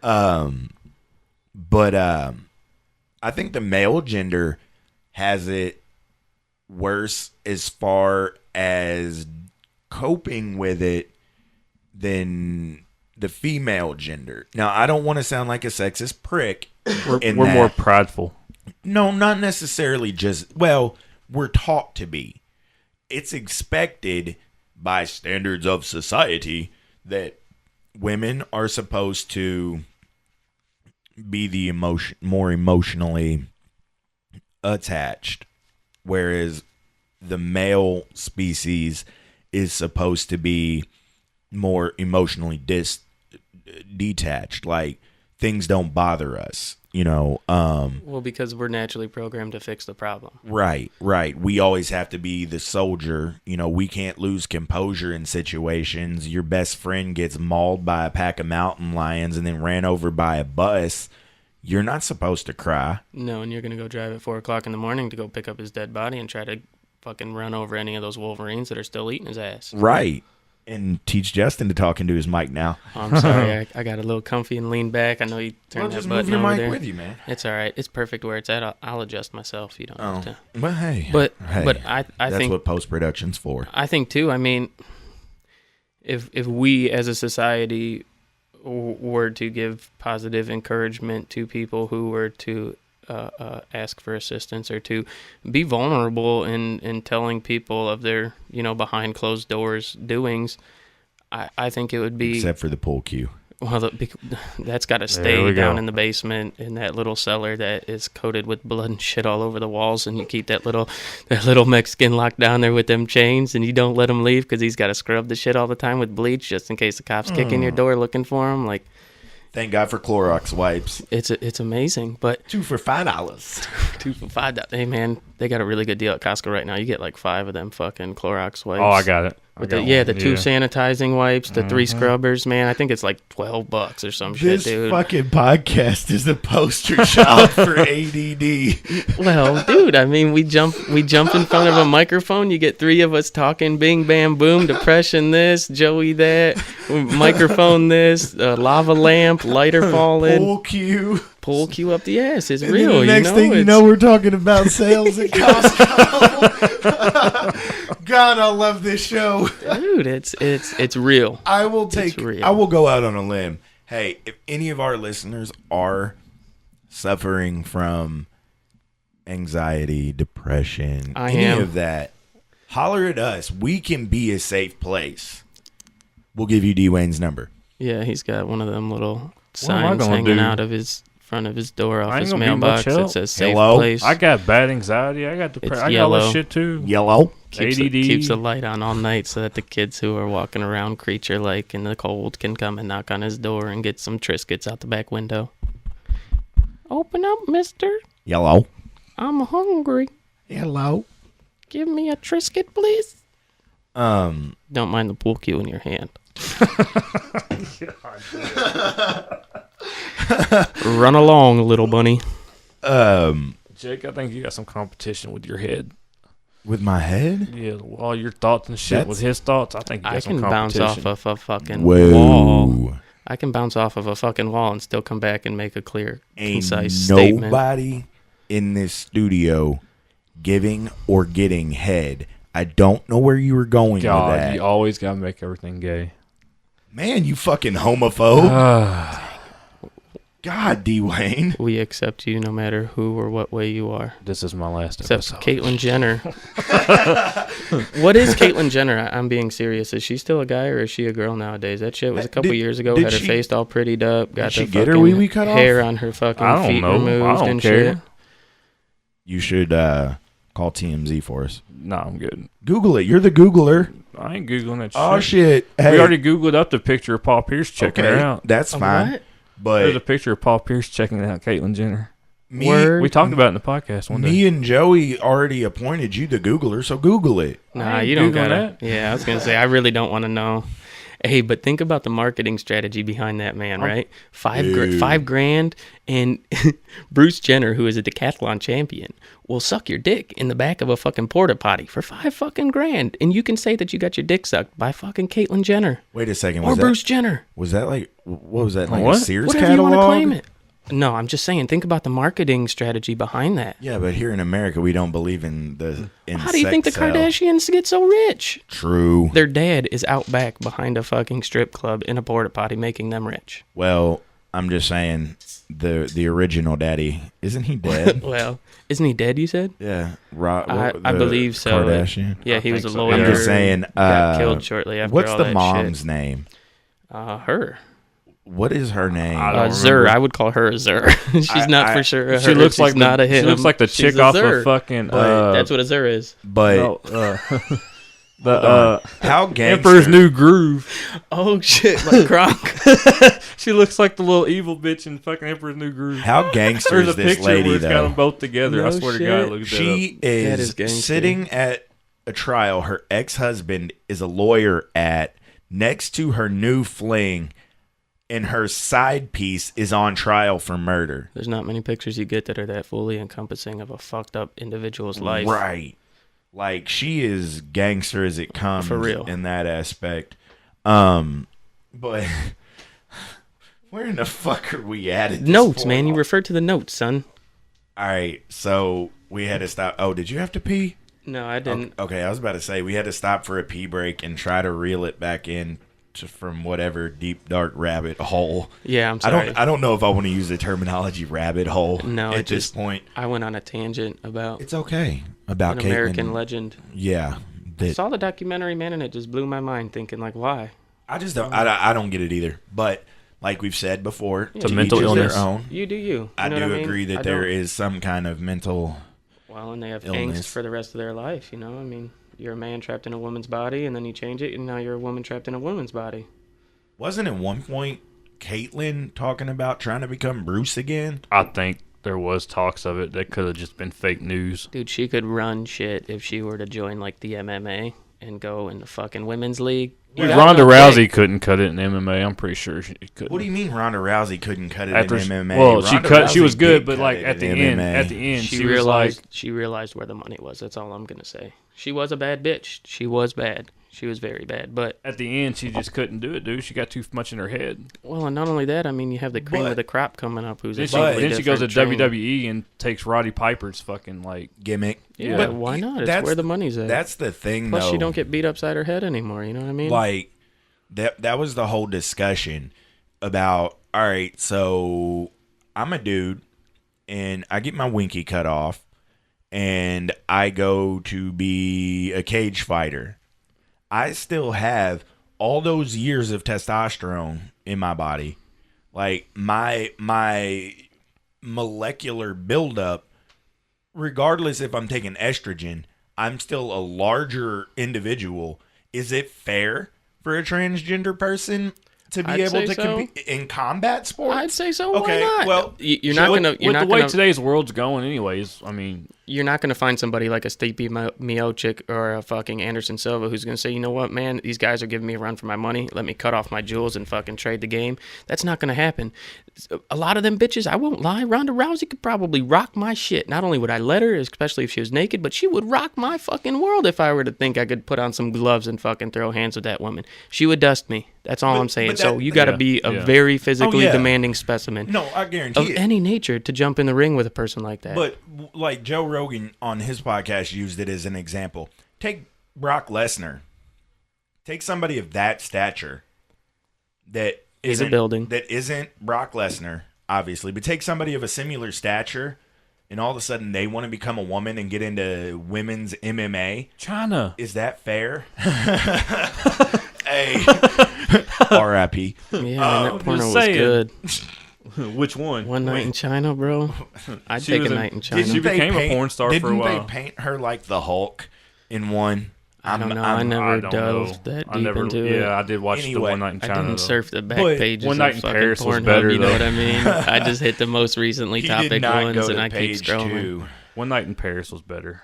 But I think the male gender has it worse as far as coping with it than the female gender. Now, I don't want to sound like a sexist prick. We're more prideful. No, not necessarily we're taught to be. It's expected by standards of society that women are supposed to be the more emotionally attached, whereas the male species is supposed to be more emotionally detached. Like, things don't bother us, you know. Well, because we're naturally programmed to fix the problem. Right. We always have to be the soldier. You know, we can't lose composure in situations. Your best friend gets mauled by a pack of mountain lions and then ran over by a bus. You're not supposed to cry. No, and you're going to go drive at 4 o'clock in the morning to go pick up his dead body and try to fucking run over any of those Wolverines that are still eating his ass. Right. And teach Justin to talk into his mic now. Oh, I'm sorry. I got a little comfy and lean back. I know you turned that just button move your over mic there. with you, man. It's all right. It's perfect where it's at. I'll adjust myself. You don't have to. But hey. But I that's think what post-production's for. I think too. I mean, if we as a society were to give positive encouragement to people who were to ask for assistance or to be vulnerable in telling people of their, behind closed doors doings, I think it would be... Except for the pool cue. Well, that's got to stay down in the basement in that little cellar that is coated with blood and shit all over the walls, and you keep that little Mexican locked down there with them chains, and you don't let him leave because he's got to scrub the shit all the time with bleach just in case the cops kick in your door looking for him. Like, thank God for Clorox wipes. It's amazing, but 2 for $5. 2 for $5. Hey man, they got a really good deal at Costco right now. You get like 5 of them fucking Clorox wipes. Oh, I got it. With the 2 sanitizing wipes, the 3 scrubbers, man. I think it's like $12 or some shit, dude. This fucking podcast is a poster child for ADD. Well, dude, I mean, we jump in front of a microphone. You get 3 of us talking, bing, bam, boom, depression this, Joey that, microphone this, lava lamp, lighter falling. Pool cue up the ass. It's and real. Then the next thing you know, we're talking about sales at Costco. God, I love this show. Dude, it's real. I will go out on a limb. Hey, if any of our listeners are suffering from anxiety, depression, of that, holler at us. We can be a safe place. We'll give you Dewayne's number. Yeah, he's got one of them little signs hanging out of his front of his door off his mailbox that says safe place. I got bad anxiety. I got depression. I got all that shit too. Yellow. Keeps the light on all night so that the kids who are walking around creature-like in the cold can come and knock on his door and get some Triscuits out the back window. Open up, mister. Yellow. I'm hungry. Hello. Give me a Triscuit, please. Don't mind the pool cue in your hand. Run along, little bunny. Jake, I think you got some competition with your head. With my head? Yeah, all your thoughts and shit with his thoughts. I think you got some competition. I can bounce off of a fucking wall. I can bounce off of a fucking wall and still come back and make a clear, concise statement. Nobody in this studio giving or getting head. I don't know where you were going with that. You always got to make everything gay. Man, you fucking homophobe. God, Dewayne. We accept you no matter who or what way you are. This is my last Except episode. Caitlyn Jenner. What is Caitlyn Jenner? I'm being serious. Is she still a guy or is she a girl nowadays? That shit was a couple years ago. Had her face all prettied up. Got the get her wee-wee cut hair off? on her fucking feet removed I don't and care. shit. You should call TMZ for us. No, I'm good. Google it. You're the Googler. I ain't Googling that shit. Oh, shit. Hey. We already Googled up the picture of Paul Pierce checking her out. That's fine. What? But there's a picture of Paul Pierce checking out Caitlyn Jenner. Word. We talked about it in the podcast one day. Me and Joey already appointed you the Googler, so Google it. Nah, you don't Googling gotta. that. Yeah, I was gonna say I really don't want to know. Hey, but think about the marketing strategy behind that man, right? $5,000, and Bruce Jenner, who is a decathlon champion, will suck your dick in the back of a fucking porta potty for $5,000, and you can say that you got your dick sucked by fucking Caitlyn Jenner Wait a second. or Bruce Jenner. Was that like, what was that, like What? a Sears Whatever catalog? you want to claim it. No, I'm just saying. Think about the marketing strategy behind that. Yeah, but here in America, we don't believe in the How do you think the sex sale. Kardashians get so rich? True. Their dad is out back behind a fucking strip club in a porta potty making them rich. Well, I'm just saying, the original daddy, isn't he dead? Well, isn't he dead, you said? Yeah. I believe so. Kardashian? Yeah, he was a so. lawyer. I'm just saying. Got killed shortly after What's all the that mom's shit. name? Her. what is her name? I don't Zer. remember. I would call her a Zer. She's not for sure. A She her. looks She's like not a him. She looks like the She's chick a off Zer. of fucking. That's what a Zer is. But The how gangster? Emperor's New Groove. Oh shit, like Kronk. She looks like the little evil bitch in fucking Emperor's New Groove. How gangster There's is a this picture where lady it's got though? them both together. I No swear to shit. God, look at She That is is gangster. sitting at a trial. Her ex-husband is a lawyer next to her new fling, and her side piece is on trial for murder. There's not many pictures you get that are that fully encompassing of a fucked up individual's life. Right. Like, she is gangster as it comes For real. in that aspect. But where in the fuck are we at this Notes, point? man. You refer to the notes, son. All right, so we had to stop. Oh, did you have to pee? No, I didn't. Okay, I was about to say we had to stop for a pee break and try to reel it back in from whatever deep dark rabbit hole. Yeah, I'm sorry. I don't know if I want to use the terminology rabbit hole. No, at it this just- point. I went on a tangent about It's okay about an Caitlyn. American legend. Yeah, that Saw the documentary, man, and it just blew my mind. Thinking like, why? I just don't. I don't get it either. But like we've said before, It's a to mental each is illness. their own. You do you. I know do what I mean? agree that I there don't. is some kind of mental. Well, and they have illness. angst for the rest of their life. You know, I mean, you're a man trapped in a woman's body, and then you change it, and now you're a woman trapped in a woman's body. Wasn't at one point Caitlyn talking about trying to become Bruce again? I think there was talks of it. That could have just been fake news. Dude, she could run shit if she were to join like the MMA and go in the fucking women's league. Dude, Without Ronda no Rousey kick. couldn't cut it in MMA. I'm pretty sure she couldn't. What do you mean Ronda Rousey couldn't cut it After in she- MMA? well, she Ronda cut. She Rousey was good, did but cut like it at the in end, MMA. She was realized like, she realized where the money was. That's all I'm gonna say. She was a bad bitch. She was bad. She was very bad. But at the end, she just couldn't do it, dude. She got too much in her head. well, and not only that, I mean, you have the cream But- of the crop coming up. Who's a Then she, totally then she goes to different train. WWE and takes Roddy Piper's fucking like. Gimmick. Yeah, But why not? It's that's- where the money's at. That's the thing, Plus, though. she don't get beat upside her head anymore. You know what I mean? Like, that was the whole discussion about, all right, so I'm a dude, and I get my winky cut off, and I go to be a cage fighter. I still have all those years of testosterone in my body. Like, my molecular buildup, regardless if I'm taking estrogen, I'm still a larger individual. Is it fair for a transgender person to be I'd able say to so. compete in combat sports? I'd say so. Okay, Why not? well, you're not With- gonna. You're with not the way gonna. today's world's going, anyways. I mean, You're not gonna find somebody like a Stipe Miocic or a fucking Anderson Silva who's gonna say, you know what, man, these guys are giving me a run for my money. Let me cut off my jewels and fucking trade the game. That's not gonna happen. A lot of them bitches, I won't lie. Ronda Rousey could probably rock my shit. Not only would I let her, especially if she was naked, but she would rock my fucking world if I were to think I could put on some gloves and fucking throw hands with that woman. She would dust me. That's all But- I'm saying. but So that- you got to yeah, be a yeah. very physically yeah. demanding specimen No, I guarantee of it. any nature to jump in the ring with a person like that. But like Joe Rogan on his podcast used it as an example. Take Brock Lesnar. Take somebody of that stature that He's a isn't building. that isn't Brock Lesnar, obviously, but take somebody of a similar stature, and all of a sudden they want to become a woman and get into women's MMA. China. Is that fair? Hey, R.I.P. yeah, man, I'm that porno just was saying. good. Which one? One night in China, bro. I'd She take a was a- night in Did China. she became a porn star for a didn't while. they paint her like the Hulk in one? I don't know. I never I don't delved know. that I deep never, into yeah, it. I did watch Anyway, the One Night in I China. didn't though. surf the back But pages One Night of in fucking Paris was Pornhub, better, you know though. what I mean? I just hit the most recently He topic did not ones, go and to I keep page scrolling. 2. One Night in Paris was better.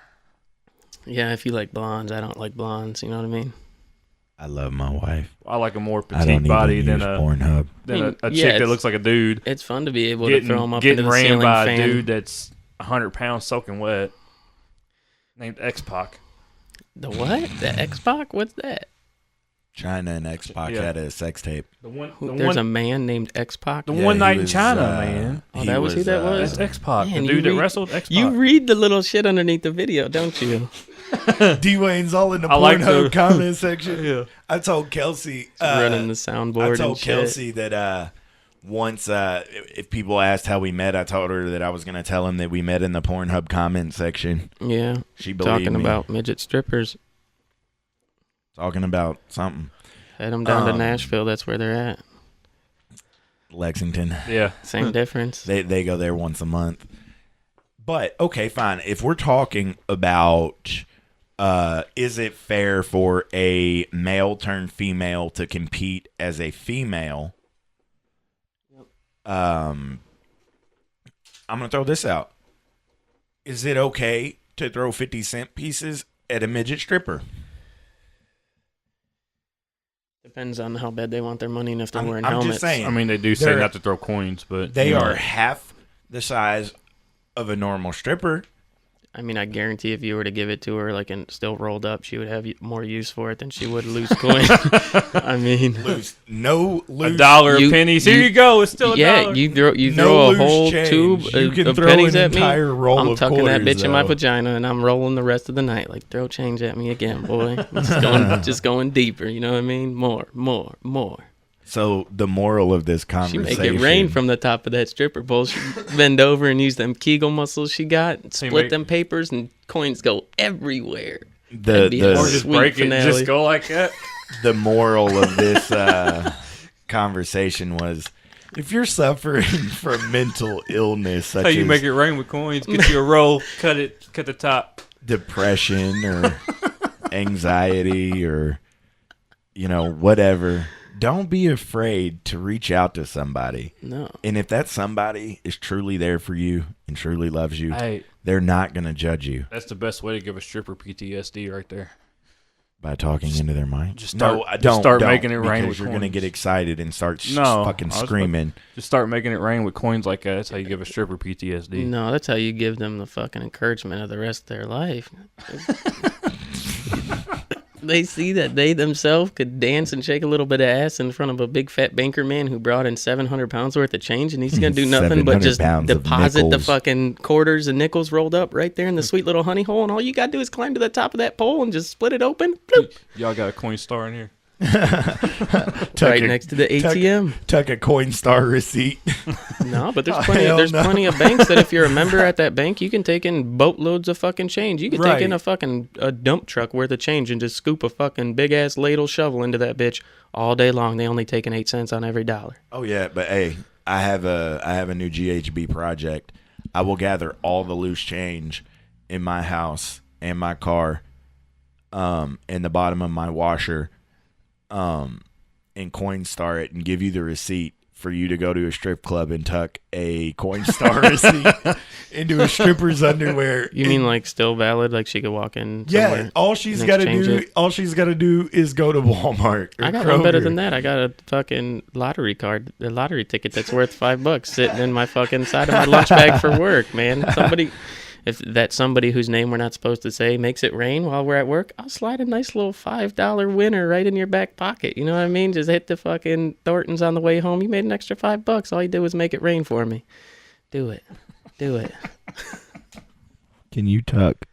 Yeah, if you like blondes, I don't like blondes. You know what I mean? I love my wife. I like a more I don't petite body even than use a Pornhub. than I mean, a yeah, chick that it's- looks like a dude. It's fun to be able to throw them up Getting into the ran ceiling by fan. a dude that's 100 pounds soaking wet. Named X-Pac. The what? The X-Pac? What's that? China and X-Pac Yeah. had a sex tape. There's a man named X-Pac? The Yeah, One he Night in was, China, man. Oh, that was who that was? That's X-Pac. Man, The you dude that read- wrestled X-Pac. You read the little shit underneath the video, don't you? Dwayne's all in the I like Pornhub the- comment section. Yeah. I told Kelsey. Running the I soundboard told and shit. Kelsey that once if people asked how we met, I told her that I was going to tell him that we met in the Pornhub comment section. Yeah. She believed Talking me. about midget strippers. Talking about something. Head them down to Um, Nashville. That's where they're at. Lexington. Yeah. Same difference. They go there once a month. But okay, fine. If we're talking about is it fair for a male turned female to compete as a female? I'm gonna throw this out. Is it okay to throw 50-cent pieces at a midget stripper? Depends on how bad they want their money and if they're wearing I'm helmets. just saying. I mean, they do say not to throw coins, but They are half the size of a normal stripper. I mean, I guarantee if you were to give it to her, like, and still rolled up, she would have more use for it than she would loose coins. I mean, Loose $1 of You- pennies. Here you go. It's still $1. yeah, you No throw a loose whole change. tube You can of throw pennies an at me. entire roll I'm of tucking that quarters, bitch in my though. vagina, and I'm rolling the rest of the night. Like, throw change at me again, boy. just going deeper. You know what I mean? More. So the moral of this She conversation, make it rain from the top of that stripper pole. She bend over and use them Kegel muscles she got, split them papers, and coins go everywhere. That'd be a Or just sweet break finale. it. Just go like that. the moral of this conversation was, if you're suffering from mental illness such How you as make it rain with coins? Get you a roll. Cut the top. depression or anxiety or whatever, don't be afraid to reach out to somebody. No. And if that somebody is truly there for you and truly loves you, Hey, they're not going to judge you that's the best way to give a stripper PTSD right there. by talking into their mind. just start- no, just don't start don't, making it rain because with you're going to coins. get excited and start fucking I was screaming. Just start making it rain with coins like that. That's how you give a stripper PTSD. No, that's how you give them the fucking encouragement of the rest of their life. They see that they themselves could dance and shake a little bit of ass in front of a big fat banker man who brought in 700 pounds worth of change, and he's going to do nothing but 700 just pounds of deposit the nickels. fucking quarters and nickels rolled up right there in the sweet little honey hole, and all you got to do is climb to the top of that pole and just split it open. Bloop, Y'all got a coin star in here? right next to the ATM. Tuck a Coinstar receipt. No, but there's Oh, plenty. hell There's no. plenty of banks that if you're a member at that bank, you can take in boatloads of fucking change. You can take in Right. a dump truck worth of change and just scoop a fucking big ass ladle shovel into that bitch all day long. They only taking 8 cents on every dollar. Oh yeah, but hey, I have a new GHB project. I will gather all the loose change in my house and my car, in the bottom of my washer, and Coinstar it and give you the receipt for you to go to a strip club and tuck a Coinstar receipt into a stripper's underwear. You mean like still valid? Like she could walk in Yeah, somewhere? all she's and got to exchange do, it? all she's got to do is go to Walmart. Or I got one better Kroger. than that. I got a fucking lottery card, a lottery ticket that's worth $5 sitting in my fucking side of my lunch bag for work, man. If that somebody whose name we're not supposed to say makes it rain while we're at work, I'll slide a nice little $5 winner right in your back pocket. You know what I mean? Just hit the fucking Thorntons on the way home. You made an extra $5. All you did was make it rain for me. Do it. Can you tuck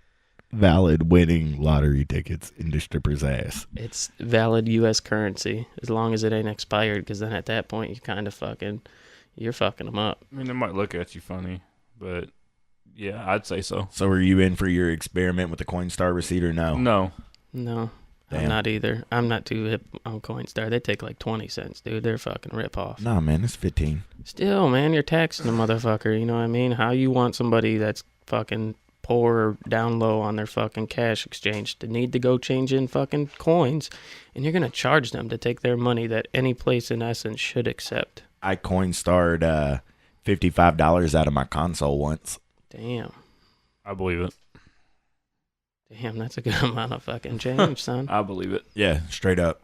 valid winning lottery tickets into stripper's ass? It's valid U.S. currency as long as it ain't expired, because then at that point you kind of you're fucking them up. I mean, they might look at you funny, but yeah, I'd say so. So are you in for your experiment with the Coinstar receipt or no? No. No, Damn. I'm not either. I'm not too hip on Coinstar. They take like 20 cents, dude. They're fucking rip off. Nah, man, it's 15. Still, man, you're taxing a motherfucker. You know what I mean? How you want somebody that's fucking poor or down low on their fucking cash exchange to need to go change in fucking coins, and you're gonna charge them to take their money that any place in essence should accept. I Coinstarred $55 out of my console once. Damn, I believe it. that's a good amount of fucking change, son. I believe it. Yeah, straight up.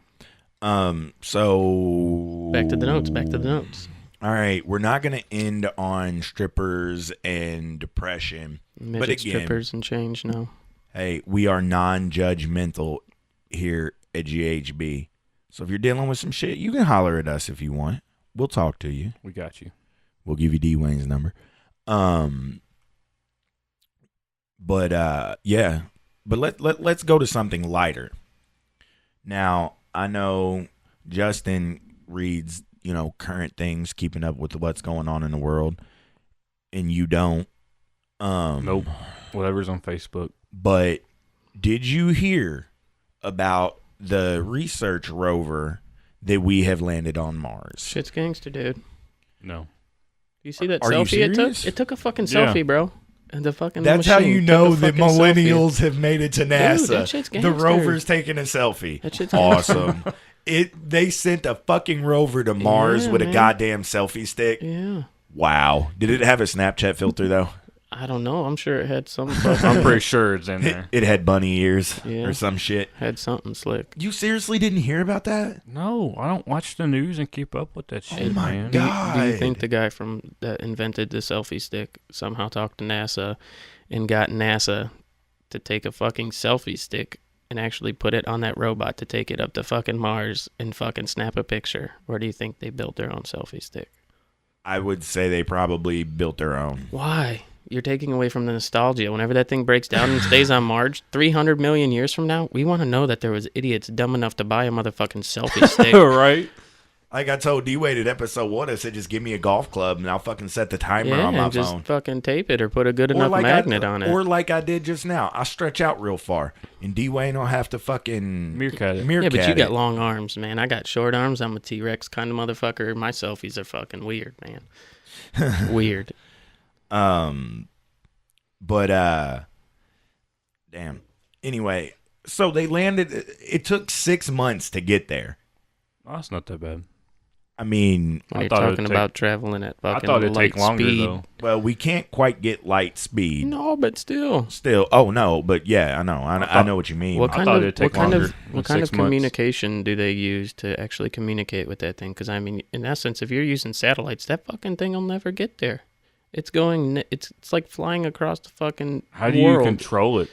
So Back to the notes. All right, we're not gonna end on strippers and depression. Midget again- strippers and change, no. Hey, we are non-judgmental here at GHB. So if you're dealing with some shit, you can holler at us if you want. We'll talk to you. We got you. We'll give you Dewayne's number. But let's go to something lighter. Now, I know Justin reads, current things, keeping up with what's going on in the world, and you don't. Nope. Whatever's on Facebook. But did you hear about the research rover that we have landed on Mars? Shit's gangster, dude. No. You see that Are you selfie it took? serious? It took a fucking Yeah. selfie, bro. And the fucking That's how machine you took know a that fucking selfie. millennials have made it to NASA. that shit's The gangster. rover's taking a selfie. That shit's Awesome. They sent a fucking rover to Mars Yeah, with a man. goddamn selfie stick. Yeah. Wow. Did it have a Snapchat filter though? I don't know. I'm sure it had some I'm pretty sure it's in there. It had bunny ears Yeah. or some shit. had something slick. You seriously didn't hear about that? No, I don't watch the news and keep up with that shit, my man. God. Do you think the guy that invented the selfie stick somehow talked to NASA and got NASA to take a fucking selfie stick and actually put it on that robot to take it up to fucking Mars and fucking snap a picture? Or do you think they built their own selfie stick? I would say they probably built their own. Why? You're taking away from the nostalgia. Whenever that thing breaks down and stays on Mars 300 million years from now, we want to know that there was idiots dumb enough to buy a motherfucking selfie stick. Right? Like I told D-Wade at episode 1, I said just give me a golf club and I'll fucking set the timer Yeah, on my and just phone. fucking tape it or put a good enough like magnet on it. Or like I did just now. I stretch out real far. And D-Wayne will have to fucking Meerkat it. Yeah, but you it. got long arms, man. I got short arms. I'm a T-Rex kind of motherfucker. My selfies are fucking weird, man. Weird. But damn. Anyway, so they landed. It took 6 months to get there. Oh, that's not that bad. I mean, When I you're thought it'd talking take- about traveling at I fucking thought it'd light take longer, speed. though. well, we can't quite get light speed. No, but still. Still, oh no, but yeah, I know. I know what you mean. What I kind thought of it'd take what kind of longer than what kind 6 of months. communication do they use to actually communicate with that thing? Because I mean, in essence, if you're using satellites, that fucking thing will never get there. It's going. It's like flying across the fucking How do you world. control it?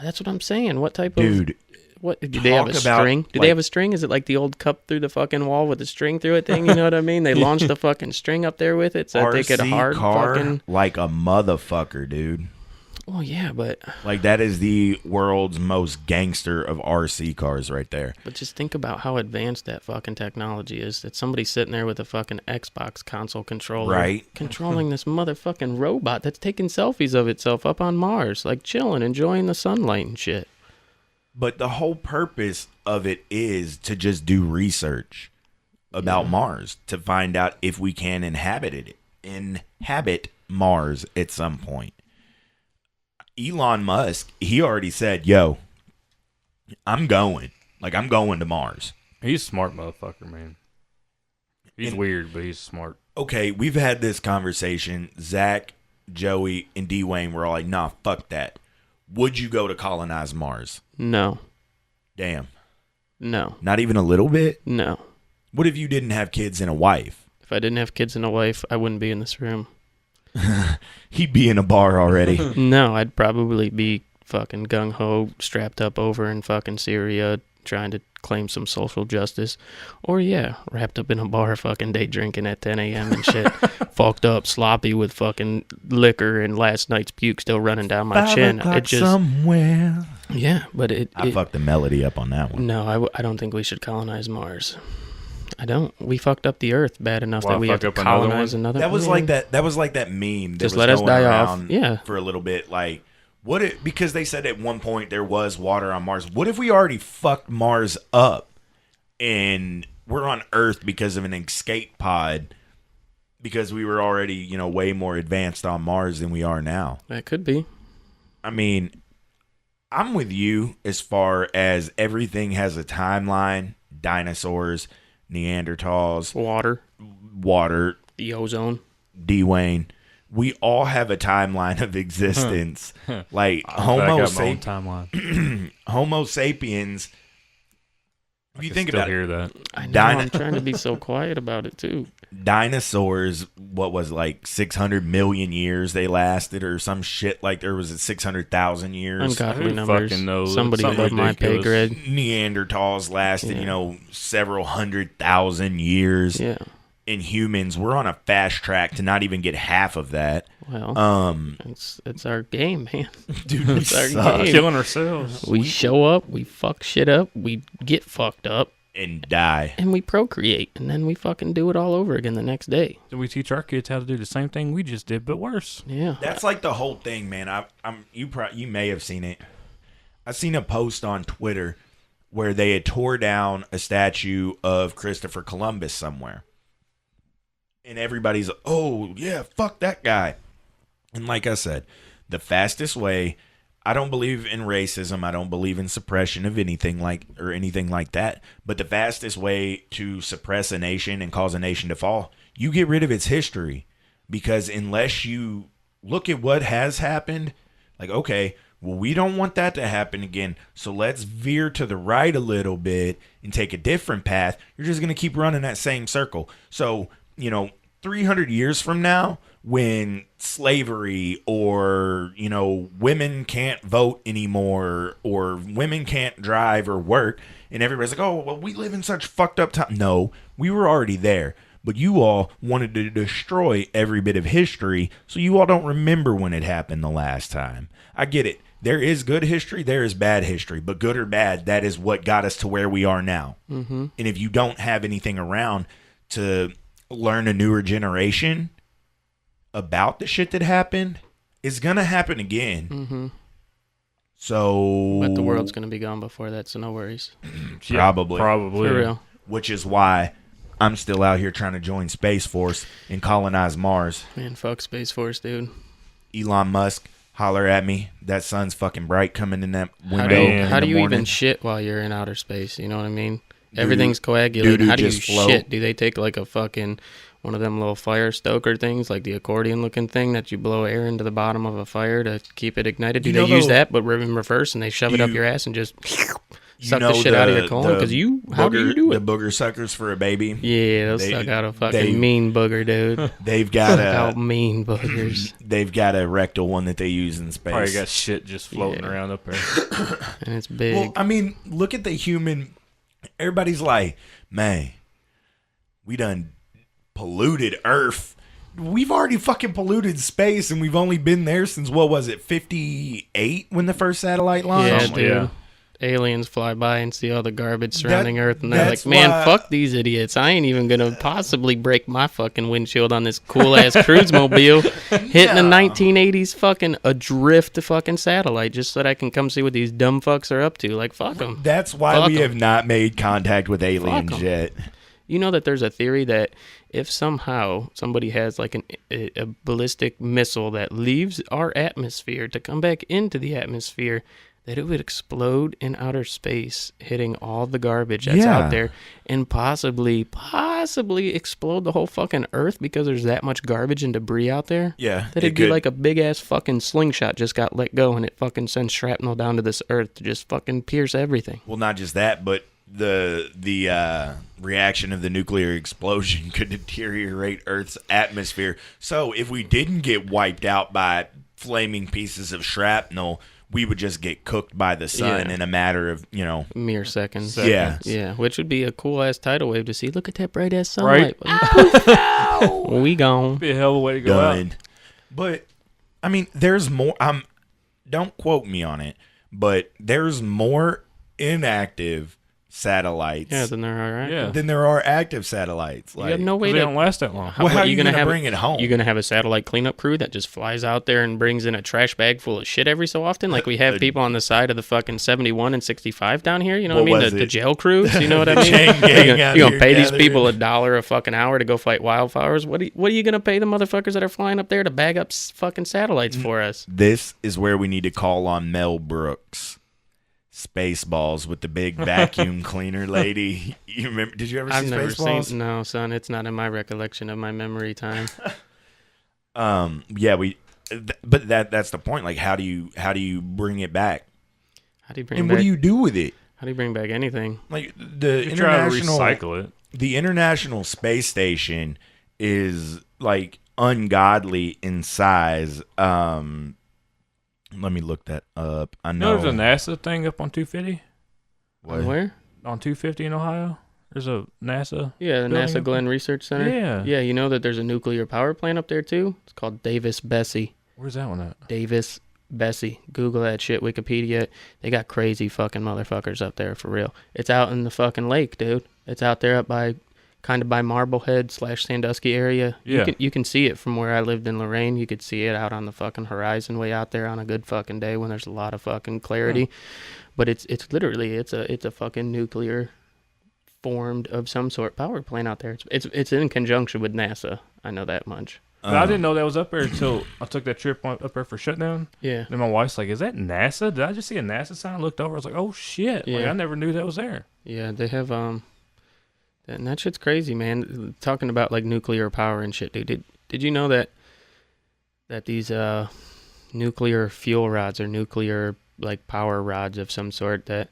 That's what I'm saying. What type of Dude, What do they have a talk about, string? Do like- they have a string? Is it like the old cup through the fucking wall with a string through it thing? You know what I mean? They launched the fucking string up there with it so that they could RC hard car fucking. like a motherfucker, dude. Well, yeah, but Like that is the world's most gangster of RC cars right there. just think about how advanced that fucking technology is. That somebody's sitting there with a fucking Xbox console controller, Right. controlling this motherfucking robot that's taking selfies of itself up on Mars, like chilling, enjoying the sunlight and shit. But the whole purpose of it is to just do research about Mars to find out if we can inhabit Mars at some point. Elon Musk, he already said, "Yo, I'm going. Like I'm going to Mars." He's a smart motherfucker, man. He's weird, but he's smart. Okay, we've had this conversation. Zach, Joey, and Dewayne were all like, "Nah, fuck that. Would you go to colonize Mars?" No, Damn. no, Not even a little bit? no. What if you didn't have kids and a wife? If I didn't have kids and a wife, I wouldn't be in this room. He'd be in a bar already. No, I'd probably be fucking gung-ho, strapped up over in fucking Syria, trying to claim some social justice. Or, yeah, wrapped up in a bar fucking day drinking at 10 a.m. and shit. Fucked up, sloppy with fucking liquor and last night's puke still running down my chin. It just... somewhere. Yeah, but I fucked the melody up on that one. No, I don't think we should colonize Mars. I don't. We fucked up the Earth bad enough Why that we have fuck to up another colonize one? another. That was Yeah. like that. That was like that meme. That Just was let us going die off. around Yeah. For a little bit, like what? Because they said at one point there was water on Mars. What if we already fucked Mars up, and we're on Earth because of an escape pod? Because we were already, way more advanced on Mars than we are now. That could be. I mean, I'm with you as far as everything has a timeline. Dinosaurs, Neanderthals, water, The ozone. Dewayne. We all have a timeline of existence. Like I Homo, got my own timeline. Homo sapiens. If you think Still about it, hear that. I know. Dino- I'm trying to be so quiet about it too. dinosaurs, what was it, like 600 million years they lasted or some shit like there was 600,000 years. Ungodly Who numbers. fucking knows? Somebody Something above my pay ridiculous. grade. Neanderthals lasted, Yeah. several 100,000 years. Yeah. And humans, we're on a fast track to not even get half of that. Well, it's our game, man. Dude, we It's our suck. game. Killing ourselves. We show up, we fuck shit up, we get fucked up, And die. and we procreate, and then we fucking do it all over again the next day. Do we teach our kids how to do the same thing we just did, but worse? Yeah. That's like the whole thing, man. You may have seen it. I seen a post on Twitter where they had tore down a statue of Christopher Columbus somewhere. And everybody's, oh, yeah, fuck that guy. And like I said, the fastest way, I don't believe in racism. I don't believe in suppression of anything like that. But the fastest way to suppress a nation and cause a nation to fall, you get rid of its history. Because unless you look at what has happened, like, okay, well, we don't want that to happen again, so let's veer to the right a little bit and take a different path. You're just going to keep running that same circle. So, 300 years from now, when slavery or, women can't vote anymore or women can't drive or work, and everybody's like, oh, well, we live in such fucked up time. No, we were already there. But you all wanted to destroy every bit of history, so you all don't remember when it happened the last time. I get it. There is good history, there is bad history, but good or bad, that is what got us to where we are now. Mm-hmm. And if you don't have anything around to learn a newer generation about the shit that happened, it's going to happen again. Mm-hmm. So... But the world's going to be gone before that, so no worries. Probably. Probably. For real. Which is why I'm still out here trying to join Space Force and colonize Mars. Man, fuck Space Force, dude. Elon Musk, holler at me. That sun's fucking bright coming in that window. How do you morning. even shit while you're in outer space? You know what I mean? Everything's coagulated. doo-doo How do you just float. shit? Do they take like a fucking one of them little fire stoker things, like the accordion looking thing that you blow air into the bottom of a fire to keep it ignited? Do You they know use the- that, but in reverse, and they shove it up You- your ass and just You suck the know shit out of your colon? Because how do you do The it? booger suckers for a baby. Yeah, those They- suck out a fucking they- mean booger, dude. They've got Out a mean boogers. they've got a rectal one that they use in space. Probably got shit just floating Yeah. around up there. And it's big. Well, I mean, look at the human. Everybody's like, man, we done polluted Earth. We've already fucking polluted space, and we've only been there since, what was it, 58 when the first satellite launched? Yeah, Something, dude. yeah. Aliens fly by and see all the garbage surrounding Earth, and they're like, that's man, why- fuck these idiots. I ain't even going to possibly break my fucking windshield on this cool-ass cruise mobile hitting a 1980s fucking adrift fucking satellite just so that I can come see what these dumb fucks are up to. Like, fuck them. That's why Fuck we 'em. have not made contact with aliens 'em. yet. You know that there's a theory that if somehow somebody has like a ballistic missile that leaves our atmosphere to come back into the atmosphere, that it would explode in outer space, hitting all the garbage that's Yeah. out there, and possibly explode the whole fucking Earth because there's that much garbage and debris out there. Yeah, That it'd be like a big ass fucking slingshot just got let go, and it fucking sends shrapnel down to this Earth to just fucking pierce everything. Well, not just that, but the reaction of the nuclear explosion could deteriorate Earth's atmosphere. So if we didn't get wiped out by flaming pieces of shrapnel, we would just get cooked by the sun Yeah. in a matter of, Mere seconds. Yeah. Yeah, which would be a cool ass tidal wave to see. Look at that bright ass sunlight. We gone. Be a hell of a way to go out. done. But I mean, there's more. Don't quote me on it, but there's more inactive satellites Yeah, then they're all right. Yeah. than there are active satellites. You Like, have no way They to. don't last that long. well, how what, are you gonna have bring it home? You're gonna have a satellite cleanup crew that just flies out there and brings in a trash bag full of shit every so often, like we have people on the side of the fucking 71 and 65 down here. You know what I What mean? was The it? jail crews. You know what I The mean? chain gang out You gonna here pay these gathering. people $1 a fucking hour to go fight wildfires? What are you gonna pay the motherfuckers that are flying up there to bag up fucking satellites for us? This is where we need to call on Mel Brooks. Spaceballs with the big vacuum cleaner lady. You remember? Did you ever I've see never Spaceballs? seen. No, son, it's not in my recollection of my memory time. Yeah, but that's the point. Like, how do you bring it back? How do you bring And back? what do you do with it? How do you bring back anything? Like the You try to international recycle it. the International Space Station is like ungodly in size. Let me look that up. I You know. know there's a NASA thing up on 250? What? Where? On 250 in Ohio? There's a NASA. Yeah, the building NASA up Glenn Research Center. Yeah. Yeah, you know that there's a nuclear power plant up there too? It's called Davis-Bessie. Where's that one at? Davis-Bessie. Google that shit, Wikipedia. They got crazy fucking motherfuckers up there for real. It's out in the fucking lake, dude. It's out there up by kind of by Marblehead / Sandusky area. Yeah. You can see it from where I lived in Lorain. You could see it out on the fucking horizon way out there on a good fucking day when there's a lot of fucking clarity. But it's literally it's a fucking nuclear formed of some sort power plant out there. It's in conjunction with NASA. I know that much. But I didn't know that was up there until I took that trip up there for shutdown. Yeah. Then my wife's like, "Is that NASA? Did I just see a NASA sign?" I looked over. I was like, "Oh shit!" Like, Yeah. I never knew that was there. Yeah, they have and that shit's crazy, man. Talking about like nuclear power and shit, dude. Did you know that these nuclear fuel rods or nuclear like power rods of some sort that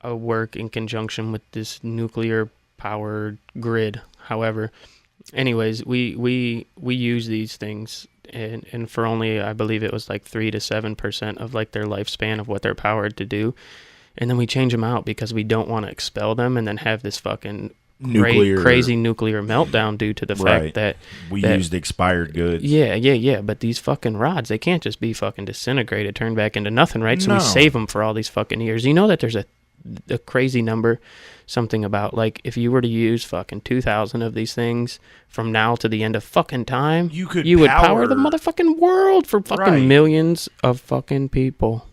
work in conjunction with this nuclear power grid? However, anyways, we use these things and for only, I believe it was like 3 to 7% of like their lifespan of what they're powered to do. And then we change them out because we don't want to expel them and then have this fucking crazy nuclear meltdown due to the fact that we used expired goods. Yeah. But these fucking rods, they can't just be fucking disintegrated, turned back into nothing, right? So we save them for all these fucking years. You know that there's a crazy number, something about like if you were to use fucking 2,000 of these things from now to the end of fucking time, you would power the motherfucking world for fucking millions of fucking people.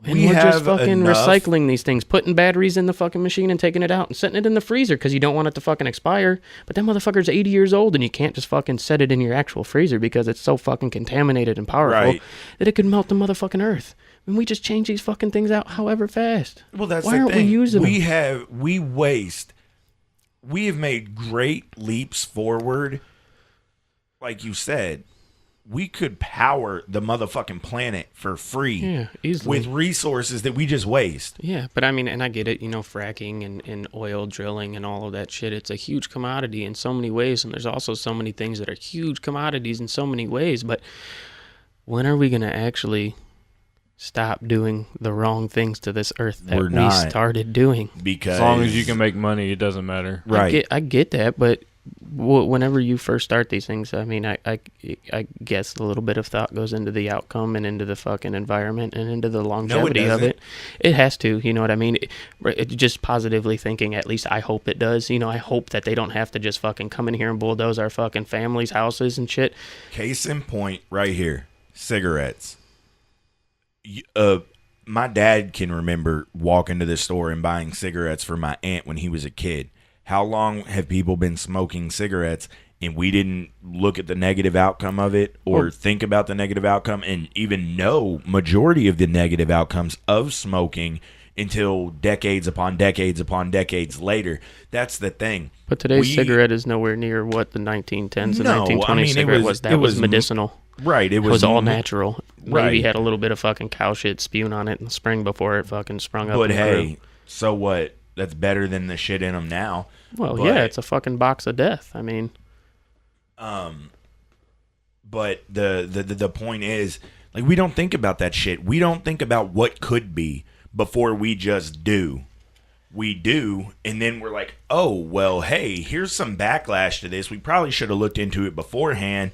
And we're just fucking recycling these things, putting batteries in the fucking machine and taking it out and setting it in the freezer because you don't want it to fucking expire. But that motherfucker's 80 years old and you can't just fucking set it in your actual freezer because it's so fucking contaminated and powerful that it could melt the motherfucking earth. And we just change these fucking things out however fast. Well, that's Why the aren't thing. we using them? We have made great leaps forward. Like you said, we could power the motherfucking planet for free easily with resources that we just waste. Yeah, but I mean, and I get it, fracking and oil drilling and all of that shit. It's a huge commodity in so many ways, and there's also so many things that are huge commodities in so many ways. But when are we going to actually stop doing the wrong things to this earth that we started doing? Because as long as you can make money, it doesn't matter. Right. I get that, but whenever you first start these things, I mean, I guess a little bit of thought goes into the outcome and into the fucking environment and into the longevity of it. It has to, you know what I mean? Just positively thinking, at least I hope it does. I hope that they don't have to just fucking come in here and bulldoze our fucking families' houses and shit. Case in point right here, cigarettes. My dad can remember walking to the store and buying cigarettes for my aunt when he was a kid. How long have people been smoking cigarettes and we didn't look at the negative outcome of it or think about the negative outcome and even know majority of the negative outcomes of smoking until decades upon decades upon decades later? That's the thing. But today's cigarette is nowhere near what the 1910s and 1920s cigarette was. That was medicinal. Right. It was all natural. Right. Maybe had a little bit of fucking cow shit spewing on it in the spring before it fucking sprung up. But hey, so what? That's better than the shit in them now. Well, yeah, it's a fucking box of death. I mean, but the point is, like, we don't think about that shit. We don't think about what could be before we just do. We do, and then we're like, oh, well, hey, here's some backlash to this. We probably should have looked into it beforehand,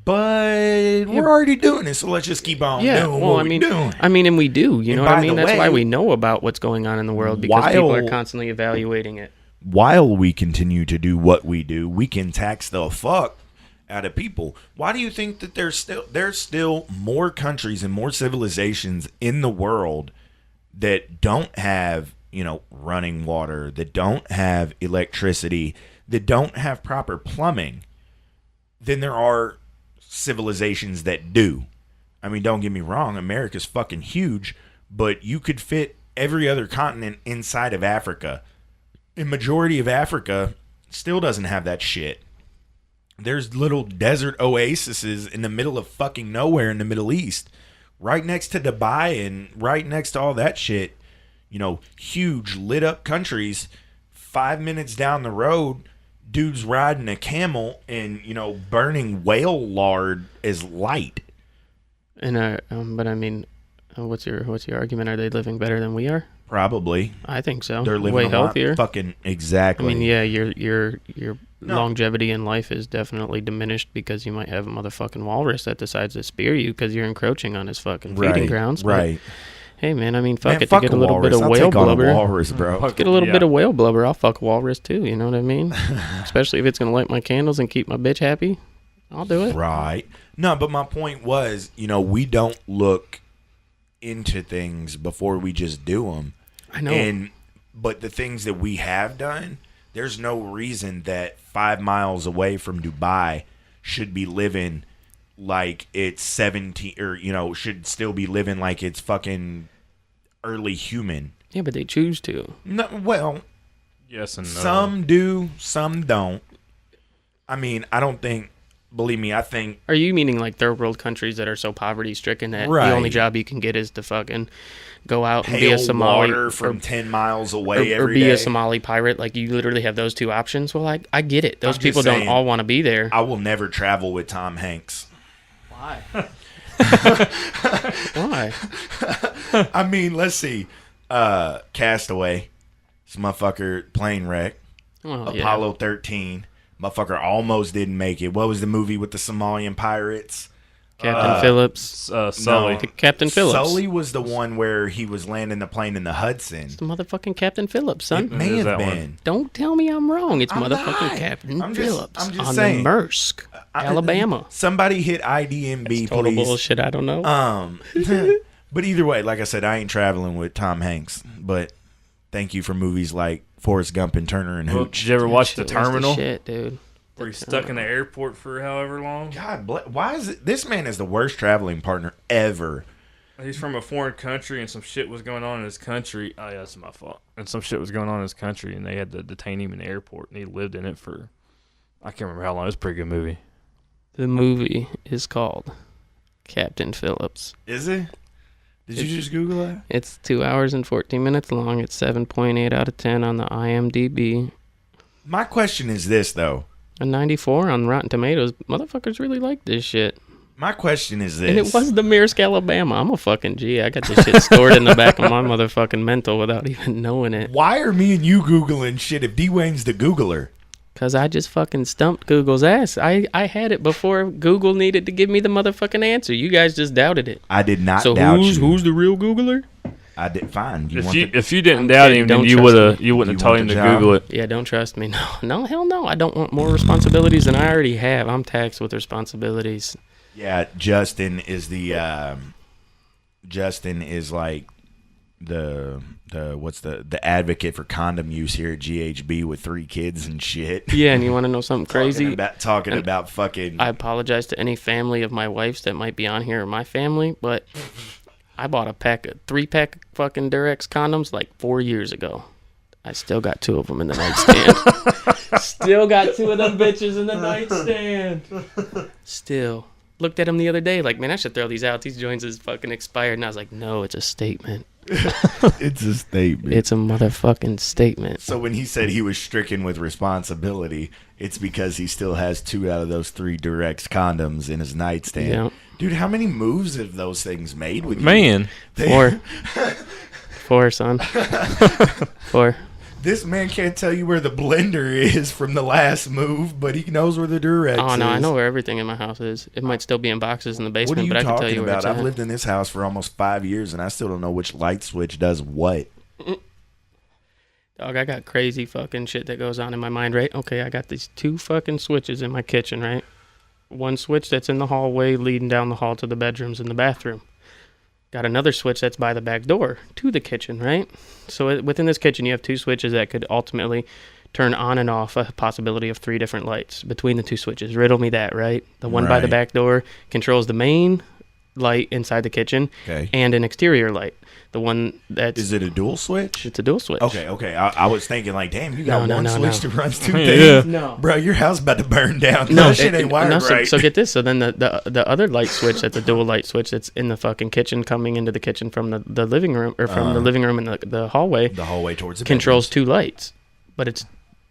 but we're already doing it, so let's just keep on doing what we're doing. I mean, and we do. You know what I mean? That's why we know about what's going on in the world, because people are constantly evaluating it. While we continue to do what we do, we can tax the fuck out of people. Why do you think that there's still more countries and more civilizations in the world that don't have, running water, that don't have electricity, that don't have proper plumbing, than there are civilizations that do? I mean, don't get me wrong, America's fucking huge, but you could fit every other continent inside of Africa. The majority of Africa still doesn't have that shit. There's little desert oases in the middle of fucking nowhere in the Middle East, right next to Dubai and right next to all that shit. Huge lit up countries. 5 minutes down the road, dudes riding a camel and, burning whale lard as light. And but I mean, what's your argument? Are they living better than we are? Probably. I think so. They're living way a healthier. Lot fucking exactly. I mean, yeah, your longevity in life is definitely diminished because you might have a motherfucking walrus that decides to spear you because you're encroaching on his fucking feeding grounds. Right. Hey man, I mean, fuck it. To get a little bit of I'll whale take on blubber, a walrus, bro. Get a little bit of whale blubber. I'll fuck a walrus too. You know what I mean? Especially if it's gonna light my candles and keep my bitch happy. I'll do it. Right. No, but my point was, we don't look into things before we just do them. I know. And But the things that we have done, there's no reason that 5 miles away from Dubai should be living like it's 17, or, you know, should still be living like it's fucking early human. Yeah, but they choose to. No, well, Yes and no. some do, some don't. I mean, I don't think, believe me, I think, Are you meaning like third world countries that are so poverty stricken that Right. the only job you can get is to fucking go out and be hail a Somali water from 10 miles or, away or every be day. a Somali pirate? Like you literally have those two options. Well, I get it. Those I'm just people don't saying, all want to be there. I will never travel with Tom Hanks. Why? Why? I mean, let's see. Castaway. This motherfucker plane wreck. Well, yeah. Apollo 13. Motherfucker almost didn't make it. What was the movie with the Somalian pirates? Captain Phillips. Sully. No. Captain Phillips. Sully was the one where he was landing the plane in the Hudson. The motherfucking Captain Phillips, son. It may is have that one. been. Don't tell me I'm wrong. It's I'm motherfucking not. Captain I'm just- Phillips I'm just on saying. the Maersk, Alabama. Somebody hit IDMB, Total please. bullshit. I don't know. But either way, like I said, I ain't traveling with Tom Hanks. But thank you for movies like Forrest Gump and Turner and Well, Hooch. did you ever watch The Shit was Terminal? shit, dude. Where he's stuck in the airport for however long? God bless. Why is it? This man is the worst traveling partner ever. He's from a foreign country and some shit was going on in his country. Oh, yeah, that's my fault. And some shit was going on in his country and they had to detain him in the airport and he lived in it for, I can't remember how long. It was a pretty good movie. The movie is called Captain Phillips. Is it? Did you just Google that? It's 2 hours and 14 minutes long. It's 7.8 out of 10 on the IMDb. My question is this, though. A 94 on Rotten Tomatoes. Motherfuckers really like this shit. My question is this. And it was the Maersk, Alabama. I'm a fucking G. I got this shit stored in the back of my motherfucking mental without even knowing it. Why are me and you Googling shit if Dewayne's the Googler? Because I just fucking stumped Google's ass. I had it before Google needed to give me the motherfucking answer. You guys just doubted it. I did not So doubt you. who's the real Googler? I did fine. You If want you, the, if you didn't I'm doubt kidding. him, then Don't you trust you wouldn't You have told want him the to job? Google it. Yeah, don't trust me. No, hell no. I don't want more responsibilities than I already have. I'm taxed with responsibilities. Yeah, Justin is the Justin is like the advocate for condom use here at GHB with 3 kids and shit. Yeah, and you want to know something crazy? Talking And about fucking. I apologize to any family of my wife's that might be on here or my family, but I bought a 3-pack fucking Durex condoms like 4 years ago. I still got 2 of them in the nightstand. Still got 2 of them bitches in the nightstand. Still. Looked at them the other day like, man, I should throw these out. These joints is fucking expired. And I was like, no, it's a statement. It's a statement. It's a motherfucking statement. So when he said he was stricken with responsibility, it's because he still has 2 out of those 3 Durex condoms in his nightstand. Yeah. Dude, how many moves have those things made with you? Man. 4. 4, son. 4. This man can't tell you where the blender is from the last move, but he knows where the Durex is. Oh, no, I know where everything in my house is. It might still be in boxes in the What basement, are you but I can tell talking you where about? it's I've at. lived in this house for almost 5 years, and I still don't know which light switch does what. Dog, I got crazy fucking shit that goes on in my mind, right? Okay, I got these 2 fucking switches in my kitchen, right? One switch that's in the hallway leading down the hall to the bedrooms and the bathroom. Got another switch that's by the back door to the kitchen, right? So within this kitchen, you have 2 switches that could ultimately turn on and off a possibility of 3 different lights between the 2 switches. Riddle me that, right? The one by the Right. back door controls the main light inside the kitchen Okay. and an exterior light. The one that's... Is it a dual switch? It's a dual switch. Okay. I was thinking like, damn, you got No, one no, switch no. that runs 2 Yeah. things. No. Bro, your house about to burn down. No, That shit ain't wired so, right. so get this. So then the other light switch, that's a dual light switch that's in the fucking kitchen, coming into the kitchen from the living room, or from the living room and the hallway, the hallway towards the controls 2 lights. But it's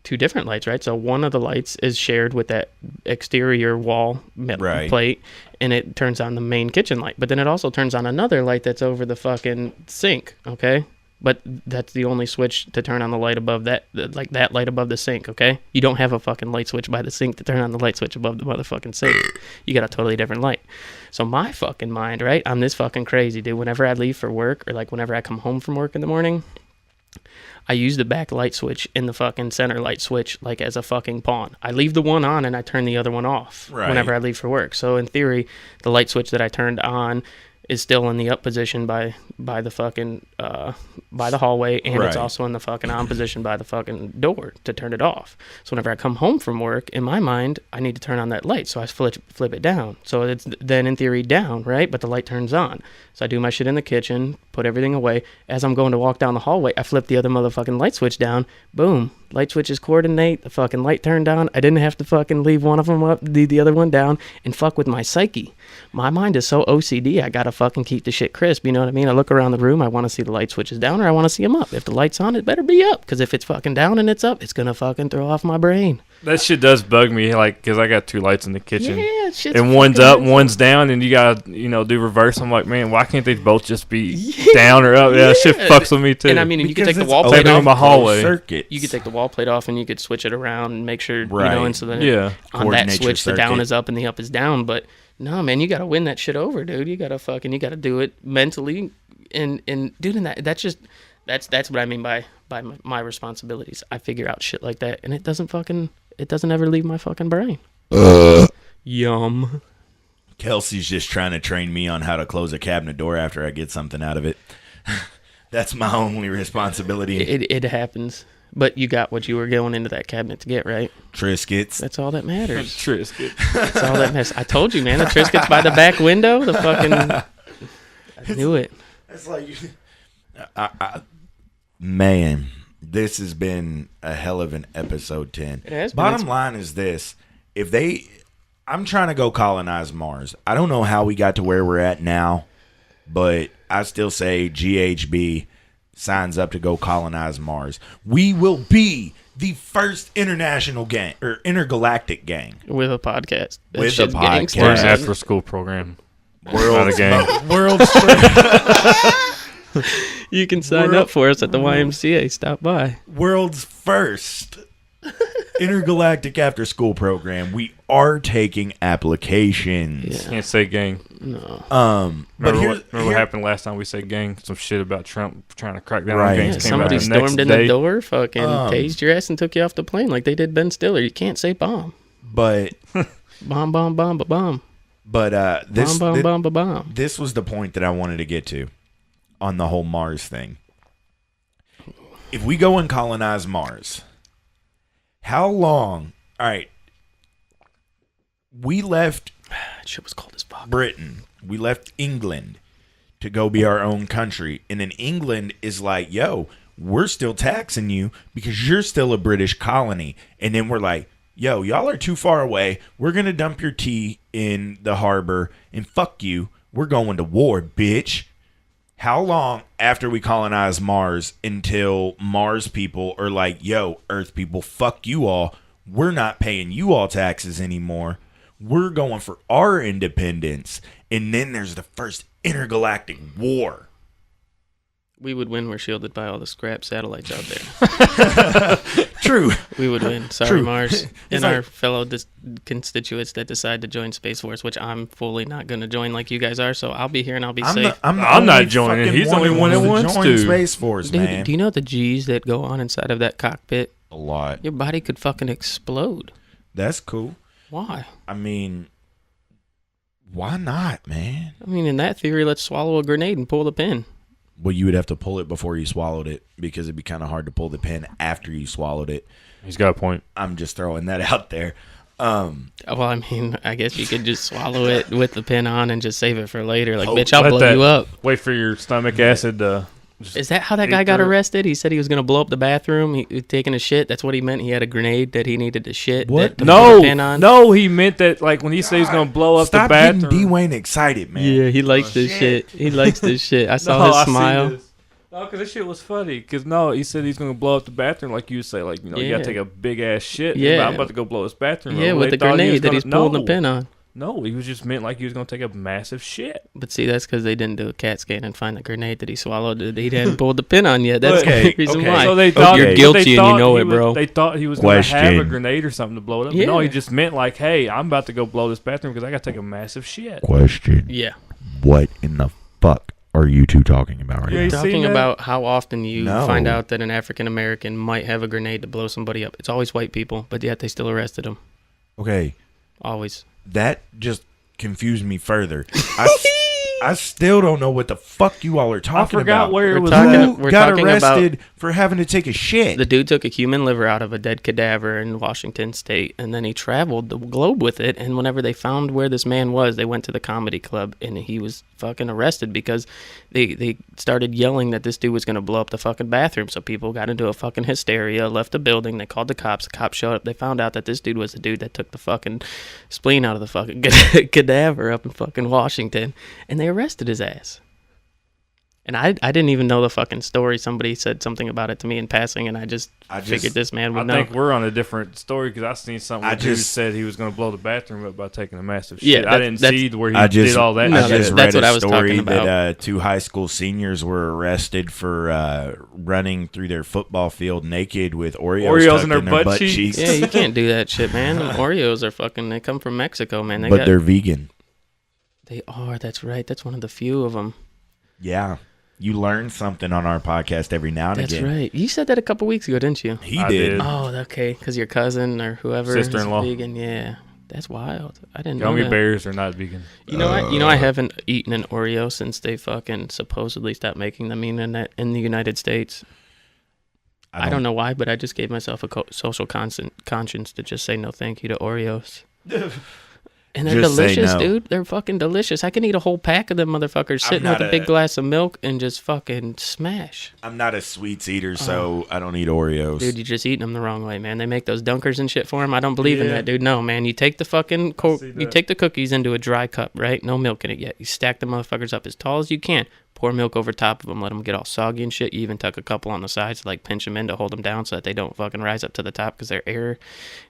2 different lights, right? So one of the lights is shared with that exterior wall metal Right. plate, and it turns on the main kitchen light. But then it also turns on another light that's over the fucking sink, okay? But that's the only switch to turn on the light above that, like that light above the sink, okay? You don't have a fucking light switch by the sink to turn on the light switch above the motherfucking sink. You got a totally different light. So my fucking mind, right? I'm this fucking crazy, dude. Whenever I leave for work, or like whenever I come home from work in the morning, I use the back light switch and the fucking center light switch like as a fucking pawn. I leave the one on and I turn the other one off Right. whenever I leave for work. So in theory, the light switch that I turned on is still in the up position by the fucking by the hallway, and it's Right. also in the fucking on position by the fucking door to turn it off. So whenever I come home from work, in my mind, I need to turn on that light. So I flip it down. So it's then in theory down, right? But the light turns on. So I do my shit in the kitchen, put everything away. As I'm going to walk down the hallway, I flip the other motherfucking light switch down. Boom. Light switches coordinate. The fucking light turned on. I didn't have to fucking leave one of them up, the other one down, and fuck with my psyche. My mind is so OCD. I gotta fucking keep the shit crisp. You know what I mean? I look around the room. I want to see the light switches down, or I want to see them up. If the light's on, it better be up. Because if it's fucking down and it's up, it's gonna fucking throw off my brain. That shit does bug me, like, because I got 2 lights in the kitchen. Yeah, shit's And one's fucking up, mental. one's down, and you gotta, do reverse. I'm like, man, why can't they both just be down or up? Yeah, that shit fucks with me too. And I mean, you can take the Because wall it's plate open off. in my hallway. Circuits. You could take the wall plate off, and you could switch it around and make sure, Right. and so that Yeah. on that Coordinate your switch, the down circuit. is up and the up is down. But no, man, you gotta win that shit over, dude. You gotta do it mentally, and dude, and that's what I mean by my responsibilities. I figure out shit like that, and it doesn't ever leave my fucking brain. Yum. Kelsey's just trying to train me on how to close a cabinet door after I get something out of it. That's my only responsibility. It happens. But you got what you were going into that cabinet to get, right? Triscuits. That's all that matters. Triscuit. That's all that matters. I told you, man. The Triscuits by the back window. The fucking. I knew it. It's like, man, this has been a hell of an episode 10. It has been. Bottom line is this: I'm trying to go colonize Mars. I don't know how we got to where we're at now, but I still say GHB signs up to go colonize Mars. We will be the first international gang or intergalactic gang. With a podcast. That With a shit's podcast. We're an gangster. after school program. Not a World's gang. world's You can sign up for us at the YMCA. Stop by. world's first intergalactic after school program. We are taking applications. Can't say gang. No. But Remember here, what happened last time we said gang? Some shit about Trump trying to crack down Right. on Yeah, gangs. Came Somebody out the next stormed in day. the door, fucking tased your ass, and took you off the plane like they did Ben Stiller. You can't say bomb. but Bomb, bomb, bomb, ba bomb. this Bomb, bomb, bomb, ba bomb. this was the point that I wanted to get to on the whole Mars thing. If we go and colonize Mars, how long? All right, we left That shit was cold as fuck. Britain. We left England to go be our own country. And then England is like, yo, we're still taxing you because you're still a British colony. And then we're like, yo, y'all are too far away. We're going to dump your tea in the harbor and fuck you. We're going to war, bitch. How long after we colonize Mars until Mars people are like, yo, Earth people, fuck you all. We're not paying you all taxes anymore. We're going for our independence. And then there's the first intergalactic war. We would win. We're shielded by all the scrap satellites out there. True. We would win. Sorry, True. Mars. It's And like- our fellow constituents that decide to join Space Force, which I'm fully not going to join like you guys are. So I'll be here and I'll be safe. I'm not only joining. fucking He's the only who one that to wants join to. Space Force, Dude, man. do you know the G's that go on inside of that cockpit? A lot. Your body could fucking explode. That's cool. Why? I mean, why not, man? I mean, in that theory, let's swallow a grenade and pull the pin. Well, you would have to pull it before you swallowed it because it'd be kind of hard to pull the pin after you swallowed it. He's got a point. I'm just throwing that out there. Well, I mean, I guess you could just swallow it with the pin on and just save it for later. Like, Oh, bitch, I'll let blow that- you up. Wait for your stomach acid to. Is that how that guy got arrested? He said he was going to blow up the bathroom. He was taking a shit. That's what he meant. He had a grenade that he needed to shit. What? To put a pin on. No, he meant that like when he said he's gonna blow up Stop the getting bathroom. Dwayne excited, man. Yeah, he likes this shit. He likes this shit. I saw No, his I seen smile. this. No, because this shit was funny. Because no, he said he's gonna blow up the bathroom, like you say, like you Yeah. gotta take a big ass shit. Yeah. I'm about to go blow his bathroom. Yeah, up. with They the thought he was grenade that gonna- he's pulling the No. pin on. No, he was just meant like he was gonna take a massive shit. But see, that's because they didn't do a CAT scan and find the grenade that he swallowed that he hadn't pulled the pin on yet. That's Okay, the reason okay. why. So they thought You're Okay. guilty they and thought you know he it, was- bro. They thought he was gonna have a Question. grenade or something to blow it up. But no, Yeah. he just meant like, hey, I'm about to go blow this bathroom because I gotta take a massive shit. Question. Yeah. What in the fuck are you two talking about right Yeah, now? you Talking seen that? about how often you No. find out that an African American might have a grenade to blow somebody up. It's always white people, but yet they still arrested him. Okay, Always. that just confused me further. I still don't know what the fuck you all are talking about. I forgot where it was Who We're got talking arrested for having to take a shit? The dude took a human liver out of a dead cadaver in Washington State, and then he traveled the globe with it. And whenever they found where this man was, they went to the comedy club, and he was fucking arrested because they started yelling that this dude was going to blow up the fucking bathroom. So people got into a fucking hysteria, left the building. They called the cops. The cops showed up. They found out that this dude was the dude that took the fucking spleen out of the fucking cadaver up in fucking Washington, and they arrested his ass. And I didn't even know the fucking story. Somebody said something about it to me in passing, and I just figured this man would know. I think we're on a different story because I seen something where dude said he was going to blow the bathroom up by taking a massive shit. I didn't see where he did all that. I just read what I a was story talking about. that 2 high school seniors were arrested for running through their football field naked with Oreos tucked in their butt cheeks. Yeah, you can't do that shit, man. Them Oreos are fucking. They come from Mexico, man. But they're vegan. They are. That's right. That's one of the few of them. Yeah. You learn something on our podcast every now and again. That's right. You said that a couple weeks ago, didn't you? He did. Oh, okay. Because your cousin or whoever Sister-in-law. is vegan. Yeah, that's wild. I didn't know Gummy that. bears are not vegan. You know, I haven't eaten an Oreo since they fucking supposedly stopped making them in the United States. I don't know why, but I just gave myself a social conscience to just say no thank you to Oreos. And they're Just say delicious, no. dude. They're fucking delicious. I can eat a whole pack of them motherfuckers sitting with a big glass of milk and just fucking smash. I'm not a sweets eater, so I don't eat Oreos. Dude, you're just eating them the wrong way, man. They make those dunkers and shit for them. I don't believe in that, dude. No, man. You take the fucking you take the cookies into a dry cup, right? No milk in it yet. You stack the motherfuckers up as tall as you can. Pour milk over top of them. Let them get all soggy and shit. You even tuck a couple on the sides to like pinch them in to hold them down so that they don't fucking rise up to the top because their air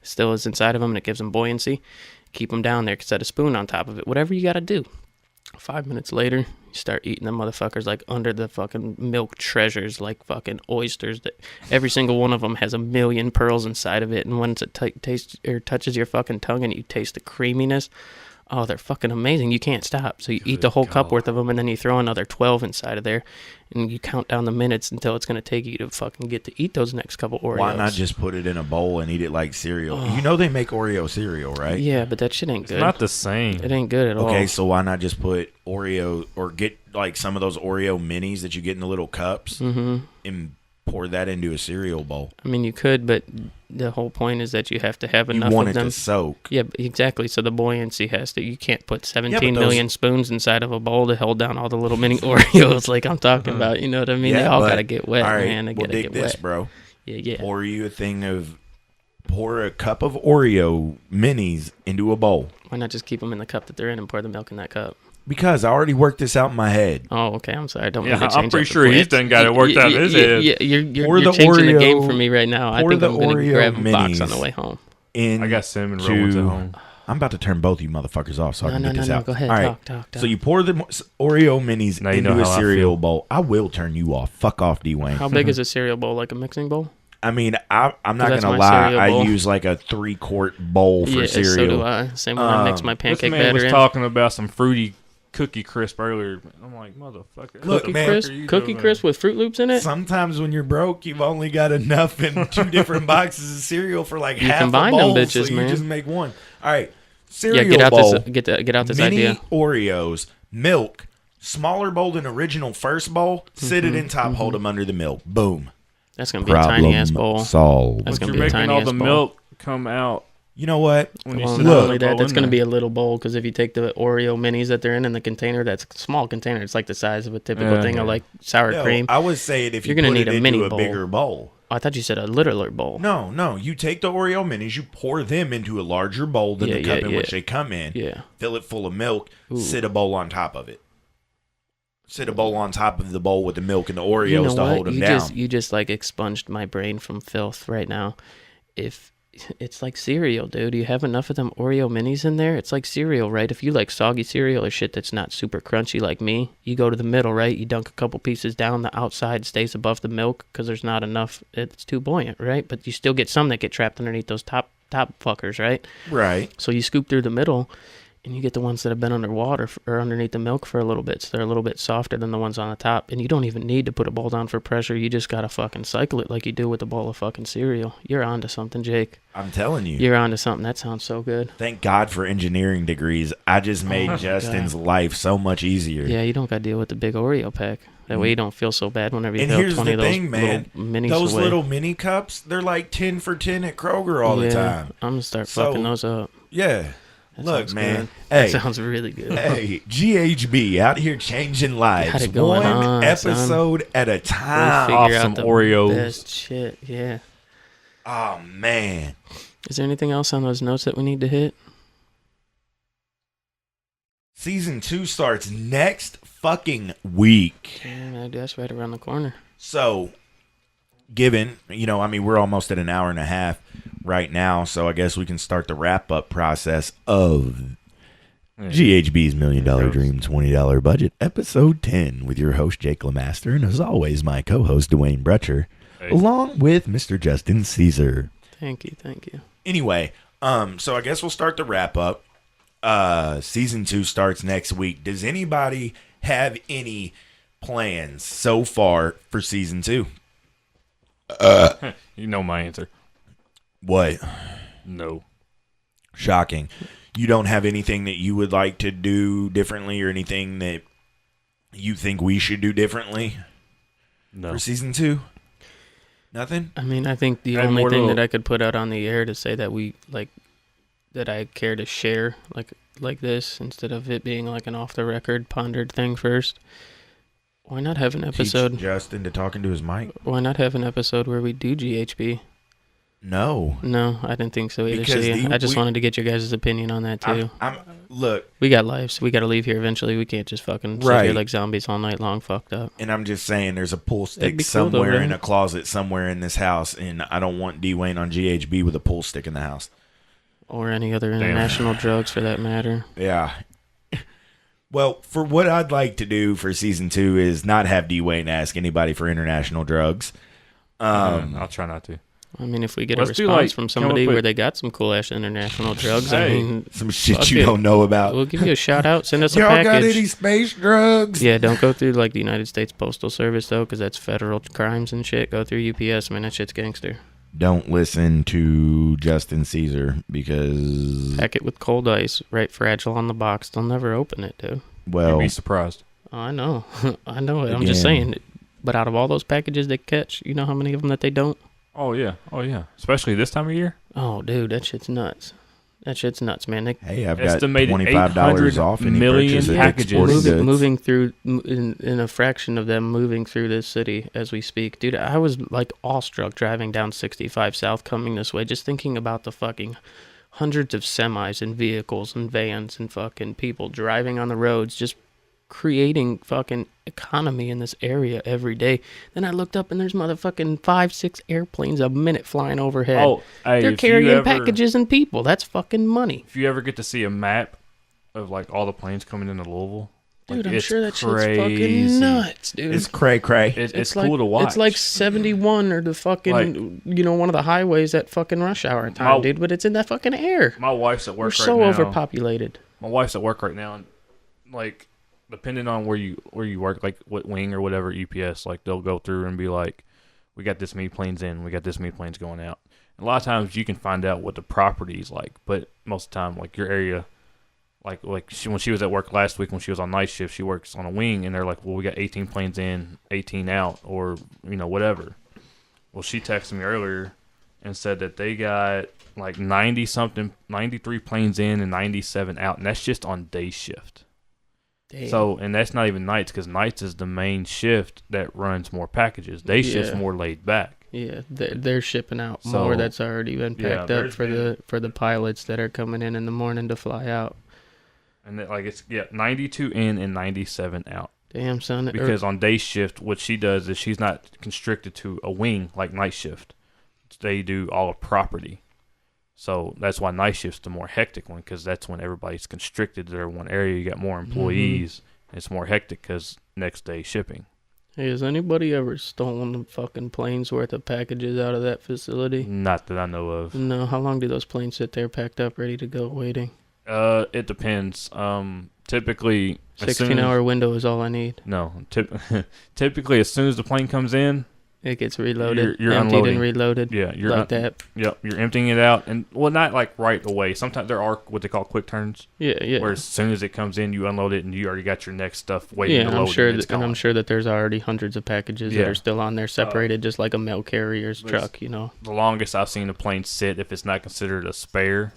still is inside of them and it gives them buoyancy. Keep them down there. Set a spoon on top of it. Whatever you got to do. 5 minutes later, you start eating them motherfuckers like under the fucking milk treasures, like fucking oysters. That every single one of them has a million pearls inside of it. And once it tastes or touches your fucking tongue and you taste the creaminess, oh, they're fucking amazing. You can't stop. So you eat the whole cup worth of them, and then you throw another 12 inside of there, and you count down the minutes until it's going to take you to fucking get to eat those next couple Oreos. Why not just put it in a bowl and eat it like cereal? You know they make Oreo cereal, right? Yeah, but that shit ain't good. It's not the same. It ain't good at all. Okay, so why not just put Oreo or get like some of those Oreo minis that you get in the little cups and pour that into a cereal bowl? I mean, you could, but the whole point is that you have to have enough You want of it them. to soak. Yeah, exactly. So the buoyancy has to. You can't put 17 million spoons inside of a bowl to hold down all the little mini Oreos like I'm talking about. You know what I mean? They all gotta get wet, all right, man. They gotta dig get this, wet, bro. Yeah. Pour a cup of Oreo minis into a bowl. Why not just keep them in the cup that they're in and pour the milk in that cup? Because I already worked this out in my head. Oh, okay. I'm sorry. I don't Yeah, mean to change I'm pretty up the sure he's plans. done got it worked out in his head. Yeah, you're Pour the changing the game Oreo- for me right now. I pour think the I'm going to Oreo grab a box on minis the way home. In I got cinnamon rolls at home. I'm about to turn both of you motherfuckers off so I can get this out. Go ahead. All right. Talk. So you pour the Oreo minis Now you into know a how I cereal feel. bowl. I will turn you off. Fuck off, Dewayne. How big is a cereal bowl? Like a mixing bowl? I mean, I'm not That's going to my lie. cereal I bowl. use like a 3-quart bowl for Yeah, cereal. so do I. Same when I mix my This pancake man was batter in. talking about some fruity cookie crisp earlier. I'm like, motherfucker. Look, Cookie man. crisp? Cookie crisp with Fruit Loops in it? Sometimes when you're broke, you've only got enough in 2 different boxes of cereal for like You half combine a them bowl, bitches, so man. you just make one. All right, cereal Yeah, get out bowl, this get out this mini idea. Oreos, milk, smaller bowl than original first bowl. Sit it in top, hold them under the milk. Boom. That's gonna be a tiny ass bowl. solved. That's But gonna you're be a making tiny all ass the bowl. milk come out You know what? when you Well, sit not Look. only that, that's going going to be a little bowl because if you take the Oreo minis that they're in the container, that's a small container. It's like the size of a typical Yeah. thing of like sour No, cream. I would say it if You're you gonna put need it a into mini a bowl. bigger bowl. I thought you said a littler bowl. No. You take the Oreo minis, you pour them into a larger bowl than the Yeah, cup in yeah. which they come in. Yeah. Fill it full of milk. Ooh. Sit a bowl on top of it. Sit a bowl on top of the bowl with the milk and the Oreos You know to what? hold them down. You just like expunged my brain from filth right now. If it's like cereal, dude, you have enough of them Oreo minis in there. It's like cereal, right? If you like soggy cereal or shit that's not super crunchy like me, you go to the middle, right? You dunk a couple pieces down. The outside stays above the milk because there's not enough. It's too buoyant, right? But you still get some that get trapped underneath those top fuckers, right? Right. So you scoop through the middle, and you get the ones that have been underwater or underneath the milk for a little bit, so they're a little bit softer than the ones on the top. And you don't even need to put a bowl down for pressure. You just gotta fucking cycle it like you do with a bowl of fucking cereal. You're onto something, Jake. I'm telling you. You're onto something. That sounds so good. Thank God for engineering degrees. I just made Justin's life so much easier. Yeah, you don't gotta deal with the big Oreo pack. That way you don't feel so bad whenever you And fill here's 20 the of those thing, man. little minis Those away. little mini cups, they're like 10 for 10 at Kroger all the time. I'm gonna start So, fucking those up. Yeah. That Look, sounds man. good. Hey. That sounds really good. Hey, GHB out here changing lives. Got it going One on, episode at a We time. figure Off out some the Oreos. best shit. Yeah. Oh, man. Is there anything else on those notes that we need to hit? Season 2 starts next fucking week. Yeah, that's right around the corner. So, given, we're almost at an hour and a half right now, so I guess we can start the wrap-up process of GHB's $1 Million Dream $20 Budget, Episode 10, with your host, Jake LeMaster, and as always, my co-host, Dewayne Brutcher, along with Mr. Justin Caesar. Thank you. Anyway, so I guess we'll start the wrap-up. Season 2 starts next week. Does anybody have any plans so far for Season 2? You know my answer. What? No. Shocking. You don't have anything that you would like to do differently or anything that you think we should do differently No. for Season 2? Nothing? I mean, I think the And only more thing to- that I could put out on the air to say that that I care to share like this instead of it being like an off the record pondered thing first. Why not have an episode? Teach Justin to talk into his mic? Why not have an episode where we do GHB? No. No, I didn't think so either. Because See, I just wanted to get your guys' opinion on that too. Look, We got lives. We got to leave here eventually. We can't just fucking sit Right. here like zombies all night long, fucked up. and I'm just saying there's a pool That'd stick be cool though, somewhere in man. a closet somewhere in this house, and I don't want Dewayne on GHB with a pool stick in the house. Or any other international drugs for that matter. Yeah. Well, for what I'd like to do for Season 2 is not have Dewayne ask anybody for international drugs. I'll try not to. I mean, if we get a Let's do, response like, from come somebody up with- where they got some cool ass international drugs, I Hey. mean, Some shit fuck you it. don't know about. We'll give you a shout out. Send us a Y'all package. got any space drugs? Yeah, don't go through like the United States Postal Service though, because that's federal crimes and shit. Go through UPS, man. That shit's gangster. Don't listen to Justin Caesar because, Pack it with cold ice, right? Fragile on the box. They'll never open it, dude. well, You'd be surprised. Oh, I know. I know it. I'm just Again. saying. But out of all those packages they catch, you know how many of them that they don't? Oh yeah. Especially this time of year. Oh, dude, that shit's nuts. That shit's nuts, man. They hey, I've got Estimated $25 off any million purchase at packages. Sporting Goods. moving through in a fraction of them moving through this city as we speak, dude. I was like awestruck driving down 65 South coming this way, just thinking about the fucking hundreds of semis and vehicles and vans and fucking people driving on the roads, just creating fucking economy in this area every day. Then I looked up and there's motherfucking 5-6 airplanes a minute flying overhead. Oh, hey, they're if you carrying ever- packages and people. That's fucking money. If you ever get to see a map of like all the planes coming into Louisville, Dude, like, I'm it's sure that crazy. shit's fucking nuts, dude. It's cray-cray. It's like, cool to watch. It's like 71 or the fucking, one of the highways at fucking rush hour time, My- dude. But it's in that fucking air. My wife's at work We're right so now. overpopulated. My wife's at work right now, and like depending on where you work, like what wing or whatever UPS, like they'll go through and be like, we got this many planes in, we got this many planes going out. And a lot of times you can find out what the property's like, but most of the time, like your area, like when she was at work last week when she was on night shift, she works on a wing, and they're like, well, we got 18 planes in, 18 out, or whatever. Well, she texted me earlier and said that they got like 93 planes in and 97 out, and that's just on day shift. Damn. So, and that's not even nights, because nights is the main shift that runs more packages. Day shift's Yeah. more laid back. Yeah, they're shipping out So, more that's already been yeah, packed up there's for the pilots that are coming in the morning to fly out. And that, like it's 92 in and 97 out. Damn, son. Because on day shift, what she does is she's not constricted to a wing like night shift. They do all of property. So that's why night shift's the more hectic one, because that's when everybody's constricted to their one area. You got more employees. And it's more hectic because next day shipping. Hey, has anybody ever stolen the fucking planes worth of packages out of that facility? Not that I know of. No. How long do those planes sit there packed up, ready to go, waiting? It depends. Typically, 16-hour window is all I need. No, typically as soon as the plane comes in, It gets reloaded, You're emptied unloading. and reloaded. yeah, you're like that. Yep, you're emptying it out, and not like right away. Sometimes there are what they call quick turns, Yeah. where as soon as it comes in, you unload it, and you already got your next stuff waiting to I'm load. sure and it's and I'm gone. sure that there's already hundreds of packages that Yeah. are still on there, separated just like a mail carrier's there's- truck. You know. The longest I've seen a plane sit, if it's not considered a spare,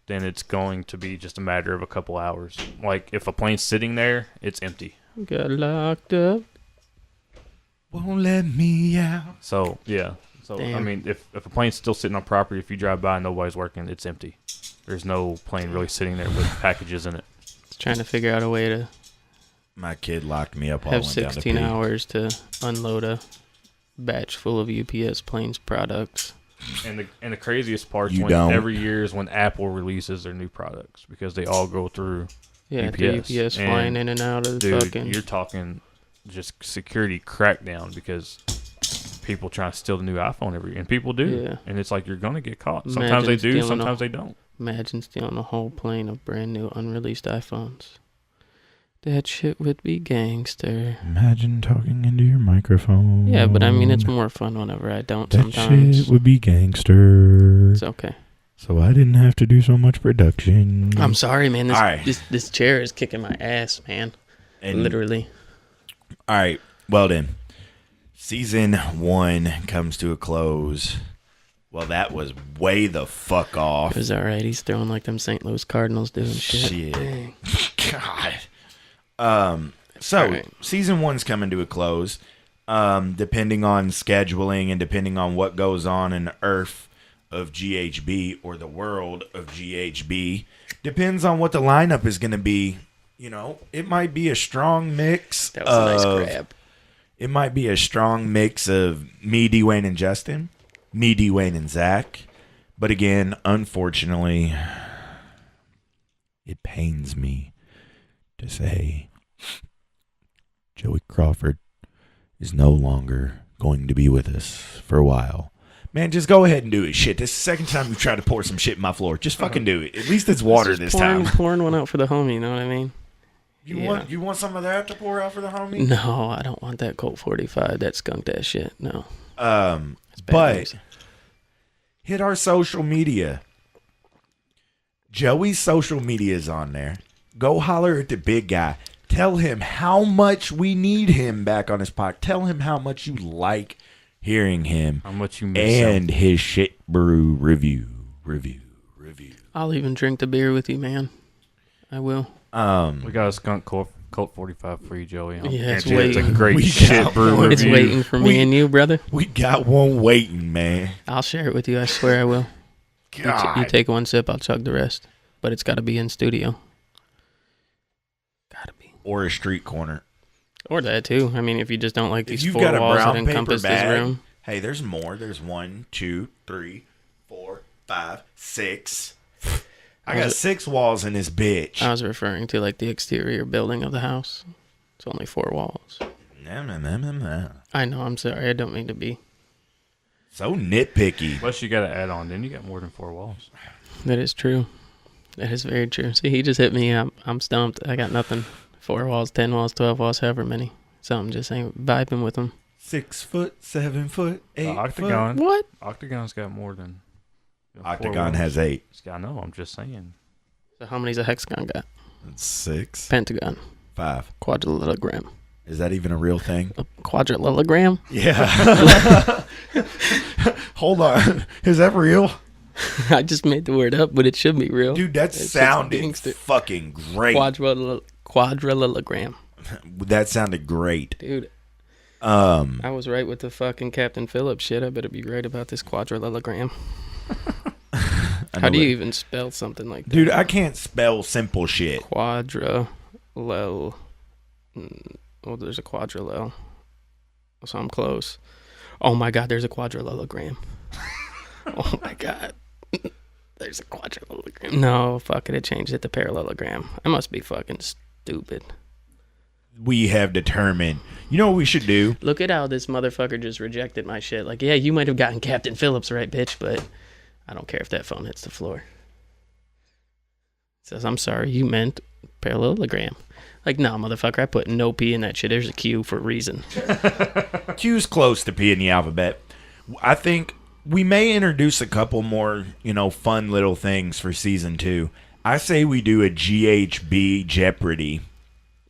then it's going to be just a matter of a couple hours. Like if a plane's sitting there, it's empty. Got locked up. Won't let me out. So yeah. So I Damn. mean, if a plane's still sitting on property, if you drive by and nobody's working, it's empty. There's no plane really sitting there with packages in it. Trying to figure out a way to My kid locked me up while I have went down to 16 pee. hours to unload a batch full of UPS Planes products. And the craziest part You when don't. every year is when Apple releases their new products because they all go through. Yeah, UPS. the UPS And, flying in and out of the Dude, fucking. you're talking just security crackdown because people try to steal the new iPhone and people do. Yeah. And it's like you're gonna get caught. Sometimes they Imagine do, stealing sometimes they don't. Imagine stealing a whole plane of brand new unreleased iPhones. That shit would be gangster. Imagine talking into your microphone. Yeah, but I mean, it's more fun whenever I don't that sometimes. shit would be gangster. It's okay. So I didn't have to do so much production. I'm sorry, man. This, All right. this chair is kicking my ass, man. And- Literally. All right. Well then, season 1 comes to a close. Well, that was way the fuck off. It was alright. He's throwing like them St. Louis Cardinals doing shit. Shit. Dang. God. So All right. season 1's coming to a close. Depending on scheduling and depending on what goes on in the earth of GHB or the world of GHB, depends on what the lineup is going to be. You know, it might be a strong mix. That was a nice of- grab. It might be a strong mix of me, Dewayne, and Justin, me, Dewayne, and Zach. But again, unfortunately, it pains me to say Joey Crawford is no longer going to be with us for a while. Man, just go ahead and do it. Shit, this is the second time you tried to pour some shit in my floor. Just fucking do it. At least it's water this time. Pouring one out for the homie, you know what I mean? You want some of that to pour out for the homie? No, I don't want that Colt 45. That skunked ass shit. No. It's bad But news. hit our social media. Joey's social media is on there. Go holler at the big guy. Tell him how much we need him back on his podcast. Tell him how much you like hearing him How much you miss him. and his shit brew review. I'll even drink the beer with you, man. I will. We got a skunk Colt 45 for you, Joey. Yeah, it's Guarantee it's a waiting. great We shit got brew one. review. It's waiting for me and you, brother. We got one waiting, man. I'll share it with you. I swear I will. God. You take one sip, I'll chug the rest. But it's got to be in studio. Got to be. Or a street corner. Or that, too. I mean, if you just don't like If these you've four got a walls that brown paper encompass this bag, room. hey, there's more. There's 1, 2, 3, 4, 5, 6. I got 6 walls in this bitch. I was referring to like the exterior building of the house. It's only 4 walls. Nah. I know, I'm sorry. I don't mean to be. So nitpicky. Plus, you got to add on. Then you got more than 4 walls. That is true. That is very true. See, he just hit me. I'm stumped. I got nothing. 4 walls, 10 walls, 12 walls, however many. Something just ain't vibing with them. 6 foot, 7 foot, 8 The octagon. What? Octagon's got more than. foot. 4 Octagon walls. has 8. I know. I'm just saying. So how many's a hexagon got? 6, Pentagon. 5. Quadrilogram. Is that even a real thing? A quadrilogram? Yeah. Hold on. Is that real? I just made the word up, but it should be real. Dude, that It's sounded gangster. fucking great. Quadrilogram. That sounded great. Dude, I I was right with the fucking Captain Phillips shit. I better be right about this quadrilogram. How do you even spell something like that? Dude, I can't spell simple shit. Quadrilel. Well, there's a quadrilel. So I'm close. Oh my god, there's a quadrilogram. Oh my god. There's a quadrilogram. No, fuck it. It changed it to parallelogram. I must be fucking stupid. We have determined. You know what we should do? Look at how this motherfucker just rejected my shit. Like, yeah, you might have gotten Captain Phillips right, bitch, but I don't care if that phone hits the floor. Says, I'm sorry, you meant parallelogram. Like, no, motherfucker, I put no P in that shit. There's a Q for a reason. Q's close to P in the alphabet. I think we may introduce a couple more, fun little things for season 2. I say we do a GHB Jeopardy.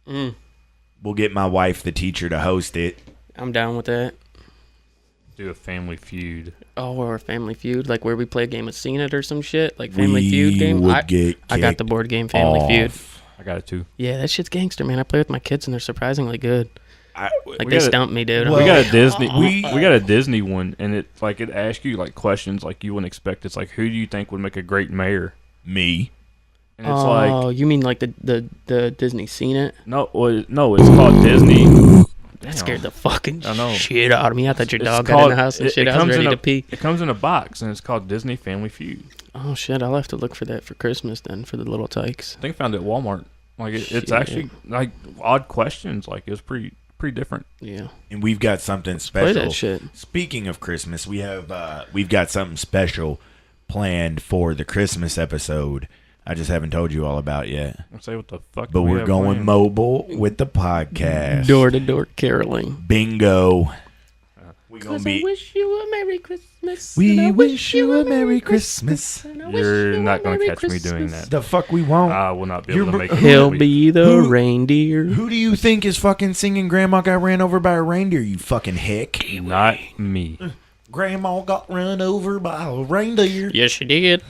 We'll get my wife, the teacher, to host it. I'm down with that. Do a Family Feud. Oh, or a Family Feud, like where we play a game of Seen It or some shit, like Family Feud game. I got the board game Family Feud. I got it too. Yeah, that shit's gangster, man. I play with my kids and they're surprisingly good. Like they stumped me, dude. We got a Disney. We got a Disney one, and it asks you like questions like you wouldn't expect. It's like, who do you think would make a great mayor? Me. And it's like, oh, you mean like the Disney Seen It? no, it's called Disney. That scared the fucking I know. shit out of me. I thought your It's dog got in called- the house and it- shit. it I was comes ready in to pee. It comes in a box, and it's called Disney Family Feud. Oh shit! I'll have to look for that for Christmas then for the little tykes. I think I found it at Walmart. Like it's Shit. actually like odd questions. Like it's pretty different. Yeah, And we've got something play special. that shit. Speaking of Christmas, we've got something special planned for the Christmas episode. I just haven't told you all about yet. I'll say what the fuck. But do we we're have going planned? mobile with the podcast. Door to door caroling. Bingo. We're going to be. wish you a Merry Christmas. We wish you a Merry Christmas. You're not going to catch me doing that. The fuck we won't. I will not be able to make it. He'll this week. be the Who- reindeer. Who do you think is fucking singing Grandma Got Ran Over by a Reindeer, you fucking hick? Not me. Grandma got run over by a reindeer. Yes, you did.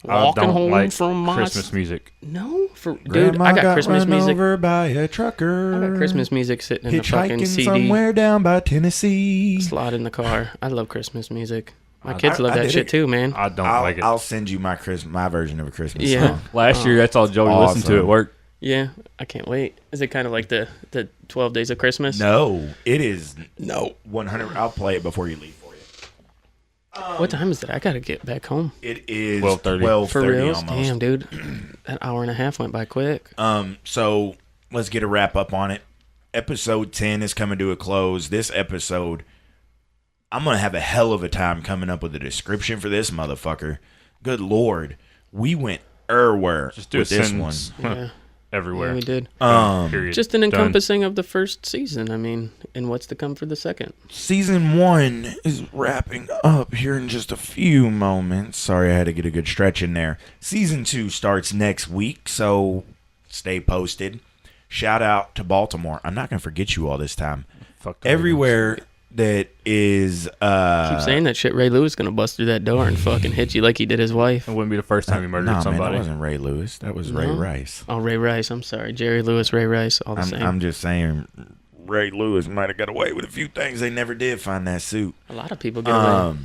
I Walking don't home like from my Christmas music. No, dude, Grandma I got got Christmas run music. over by a trucker. I got Christmas music sitting in the fucking Hitchhiking CD somewhere down by Tennessee. slot in the car. I love Christmas music. My I- kids love I that did shit it. too, man. I don't I'll, like it. I'll send you my version of a Christmas Yeah. song. Last year, that's all Joey listened to Awesome. at work. Yeah, I can't wait. Is it kind of like the 12 Days of Christmas? No, it is No. 100. I'll play it before you leave for you. What time is it? I gotta get back home. It is 12:30. 12:30 For real? almost. Damn, dude. That hour and a half went by quick. So let's get a wrap up on it. Episode 10 is coming to a close. This episode, I'm going to have a hell of a time coming up with a description for this motherfucker. Good Lord. We went everywhere Just do with a this sentence. Yeah, Everywhere. yeah, we did. one. Period. Just an Done. encompassing of the first season. I mean, and what's to come for the second? Season 1 is wrapping up here in just a few moments. Sorry, I had to get a good stretch in there. Season 2 starts next week, so stay posted. Shout out to Baltimore. I'm not going to forget you all this time. Fuck the Everywhere that is Keep saying that shit. Ray Lewis gonna bust through that door and fucking hit you like he did his wife. It wouldn't be the first time he murdered Man, somebody. that wasn't Ray Lewis. That was Ray No? Rice. Oh, Ray Rice. I'm sorry, Jerry Lewis, Ray Rice, all the same. I'm just saying Ray Lewis might have got away with a few things. They never did find that suit. A lot of people get away.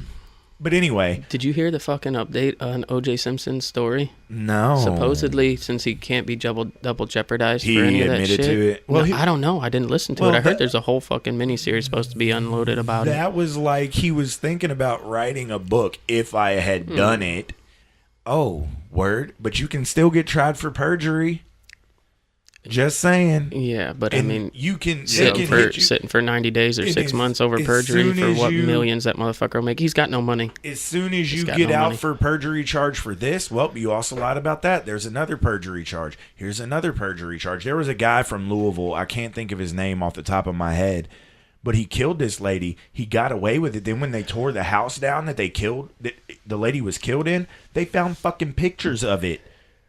But anyway, Did you hear the fucking update on O.J. Simpson's story? no. Supposedly, since he can't be double jeopardized He for any of that admitted shit. to it. Well, No, I don't know. I didn't listen to Well, it. I heard that- there's a whole fucking miniseries supposed to be unloaded about it. That was like he was thinking about writing a book if I had done it. Oh, word. But you can still get tried for perjury. Just saying. Yeah, but And I mean, you can, they sitting can hit you. sitting for 90 days or And 6 as- months over as perjury soon for as what you- millions that motherfucker will make. He's got no money. As soon as you got get no out money. for perjury charge for this, well, you also lied about that. There's another perjury charge. Here's another perjury charge. There was a guy from Louisville. I can't think of his name off the top of my head, but he killed this lady. He got away with it. Then when they tore the house down that they killed, that the lady was killed in, they found fucking pictures of it,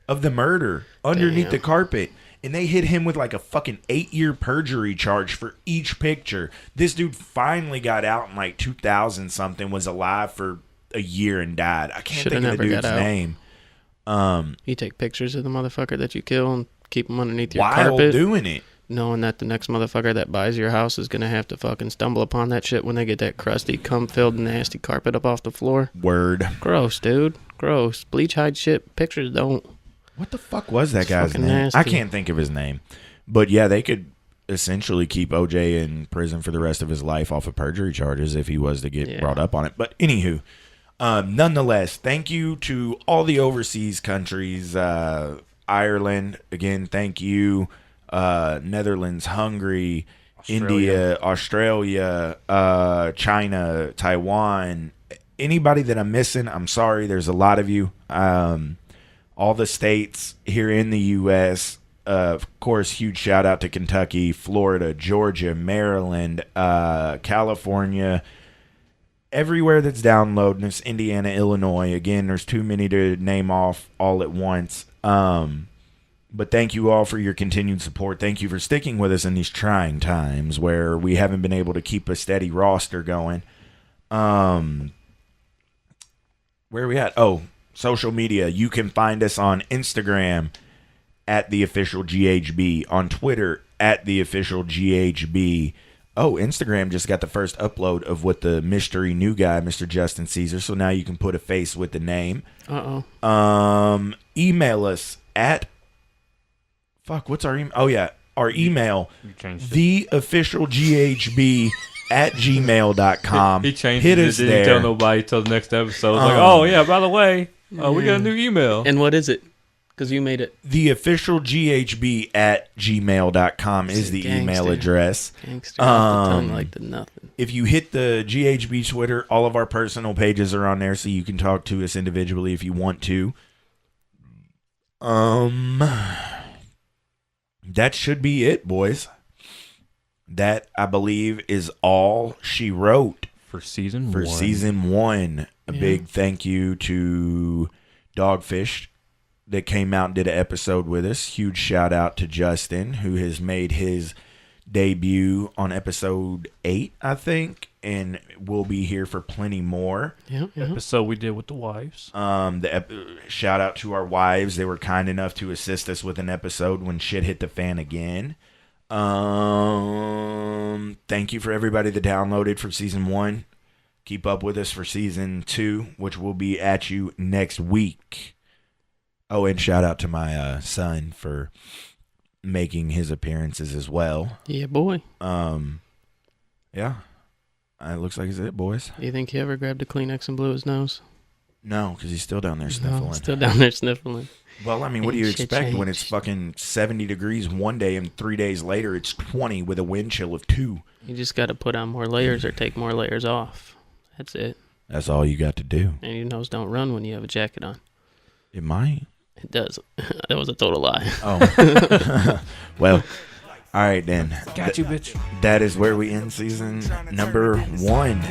of the murder underneath Damn. the carpet. And they hit him with like a fucking 8-year perjury charge for each picture. This dude finally got out in like 2000 something, was alive for a year and died. I can't Shoulda think of the never got dude's out. name. You take pictures of the motherfucker that you kill and keep him underneath your While carpet, doing it. knowing that the next motherfucker that buys your house is gonna have to fucking stumble upon that shit when they get that crusty, cum-filled, nasty carpet up off the floor. Word. Gross, dude. Gross. Bleach hide shit. Pictures don't. What the fuck was that It's guy's fucking name? nasty. I can't think of his name. But yeah, they could essentially keep OJ in prison for the rest of his life off of perjury charges if he was to get Yeah. brought up on it. But anywho, nonetheless, thank you to all the overseas countries. Ireland, again, thank you. Netherlands, Hungary, India, Australia, China, Taiwan. Anybody that I'm missing, I'm sorry. There's a lot of you. all the states here in the U.S. Of course, huge shout out to Kentucky, Florida, Georgia, Maryland, California, everywhere that's downloading us, Indiana, Illinois. Again, there's too many to name off all at once. But thank you all for your continued support. Thank you for sticking with us in these trying times where we haven't been able to keep a steady roster going. Where are we at? Oh, social media. You can find us on Instagram at the official GHB, on Twitter at the official GHB. Oh, Instagram just got the first upload of what the mystery new guy, Mr. Justin Caesar. So now you can put a face with the name. Email us at what's our email? Oh yeah, our email, theofficialghb at gmail.com. He changed Hit it. us Didn't there. tell nobody till the next episode. Like, oh yeah, by the way, we got a new email. And what is it? Because you made it. Theofficialghb at gmail.com is the email address. Gangster off the tongue like the nothing. If you hit the GHB Twitter, all of our personal pages are on there, so you can talk to us individually if you want to. That should be it, boys. That, I believe, is all she wrote For season one. A big thank you to Dogfish that came out and did an episode with us. Huge shout out to Justin, who has made his debut on episode 8, I think, and will be here for plenty more. episode we did with the wives. Shout out to our wives. They were kind enough to assist us with an episode when shit hit the fan again. Thank you for everybody that downloaded for season 1. Keep up with us for season 2, which will be at you next week. Oh, and shout out to my son for making his appearances as well. Yeah, boy. Yeah. It looks like it's it, boys. Do you think he ever grabbed a Kleenex and blew his nose? No, because he's still down there sniffling. No, still down there sniffling. Well, I mean, what do you Ain't shit expect when changed. it's fucking 70 degrees one day and 3 days later it's 20 with a wind chill of 2? You just got to put on more layers or take more layers off. That's it. That's all you got to do. And your nose don't run when you have a jacket on. It might. It does. That was a total lie. Oh. Well, all right then. Got you, bitch. That is where we end season number 1.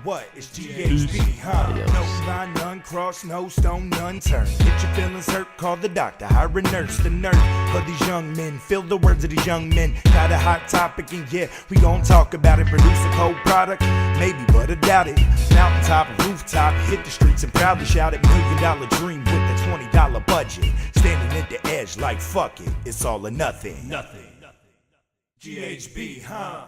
What? It's GHB, huh? No line, none cross, no stone, none turn. Get your feelings hurt, call the doctor, hire a nurse, the nerve of these young men. Feel the words of these young men. Got a hot topic, and yeah, we gon' talk about it. Produce a cold product, maybe, but I doubt it. Mountaintop, rooftop, hit the streets and proudly shout it. $1 million dream with a $20 budget. Standing at the edge like fuck it, it's all or nothing. GHB, huh?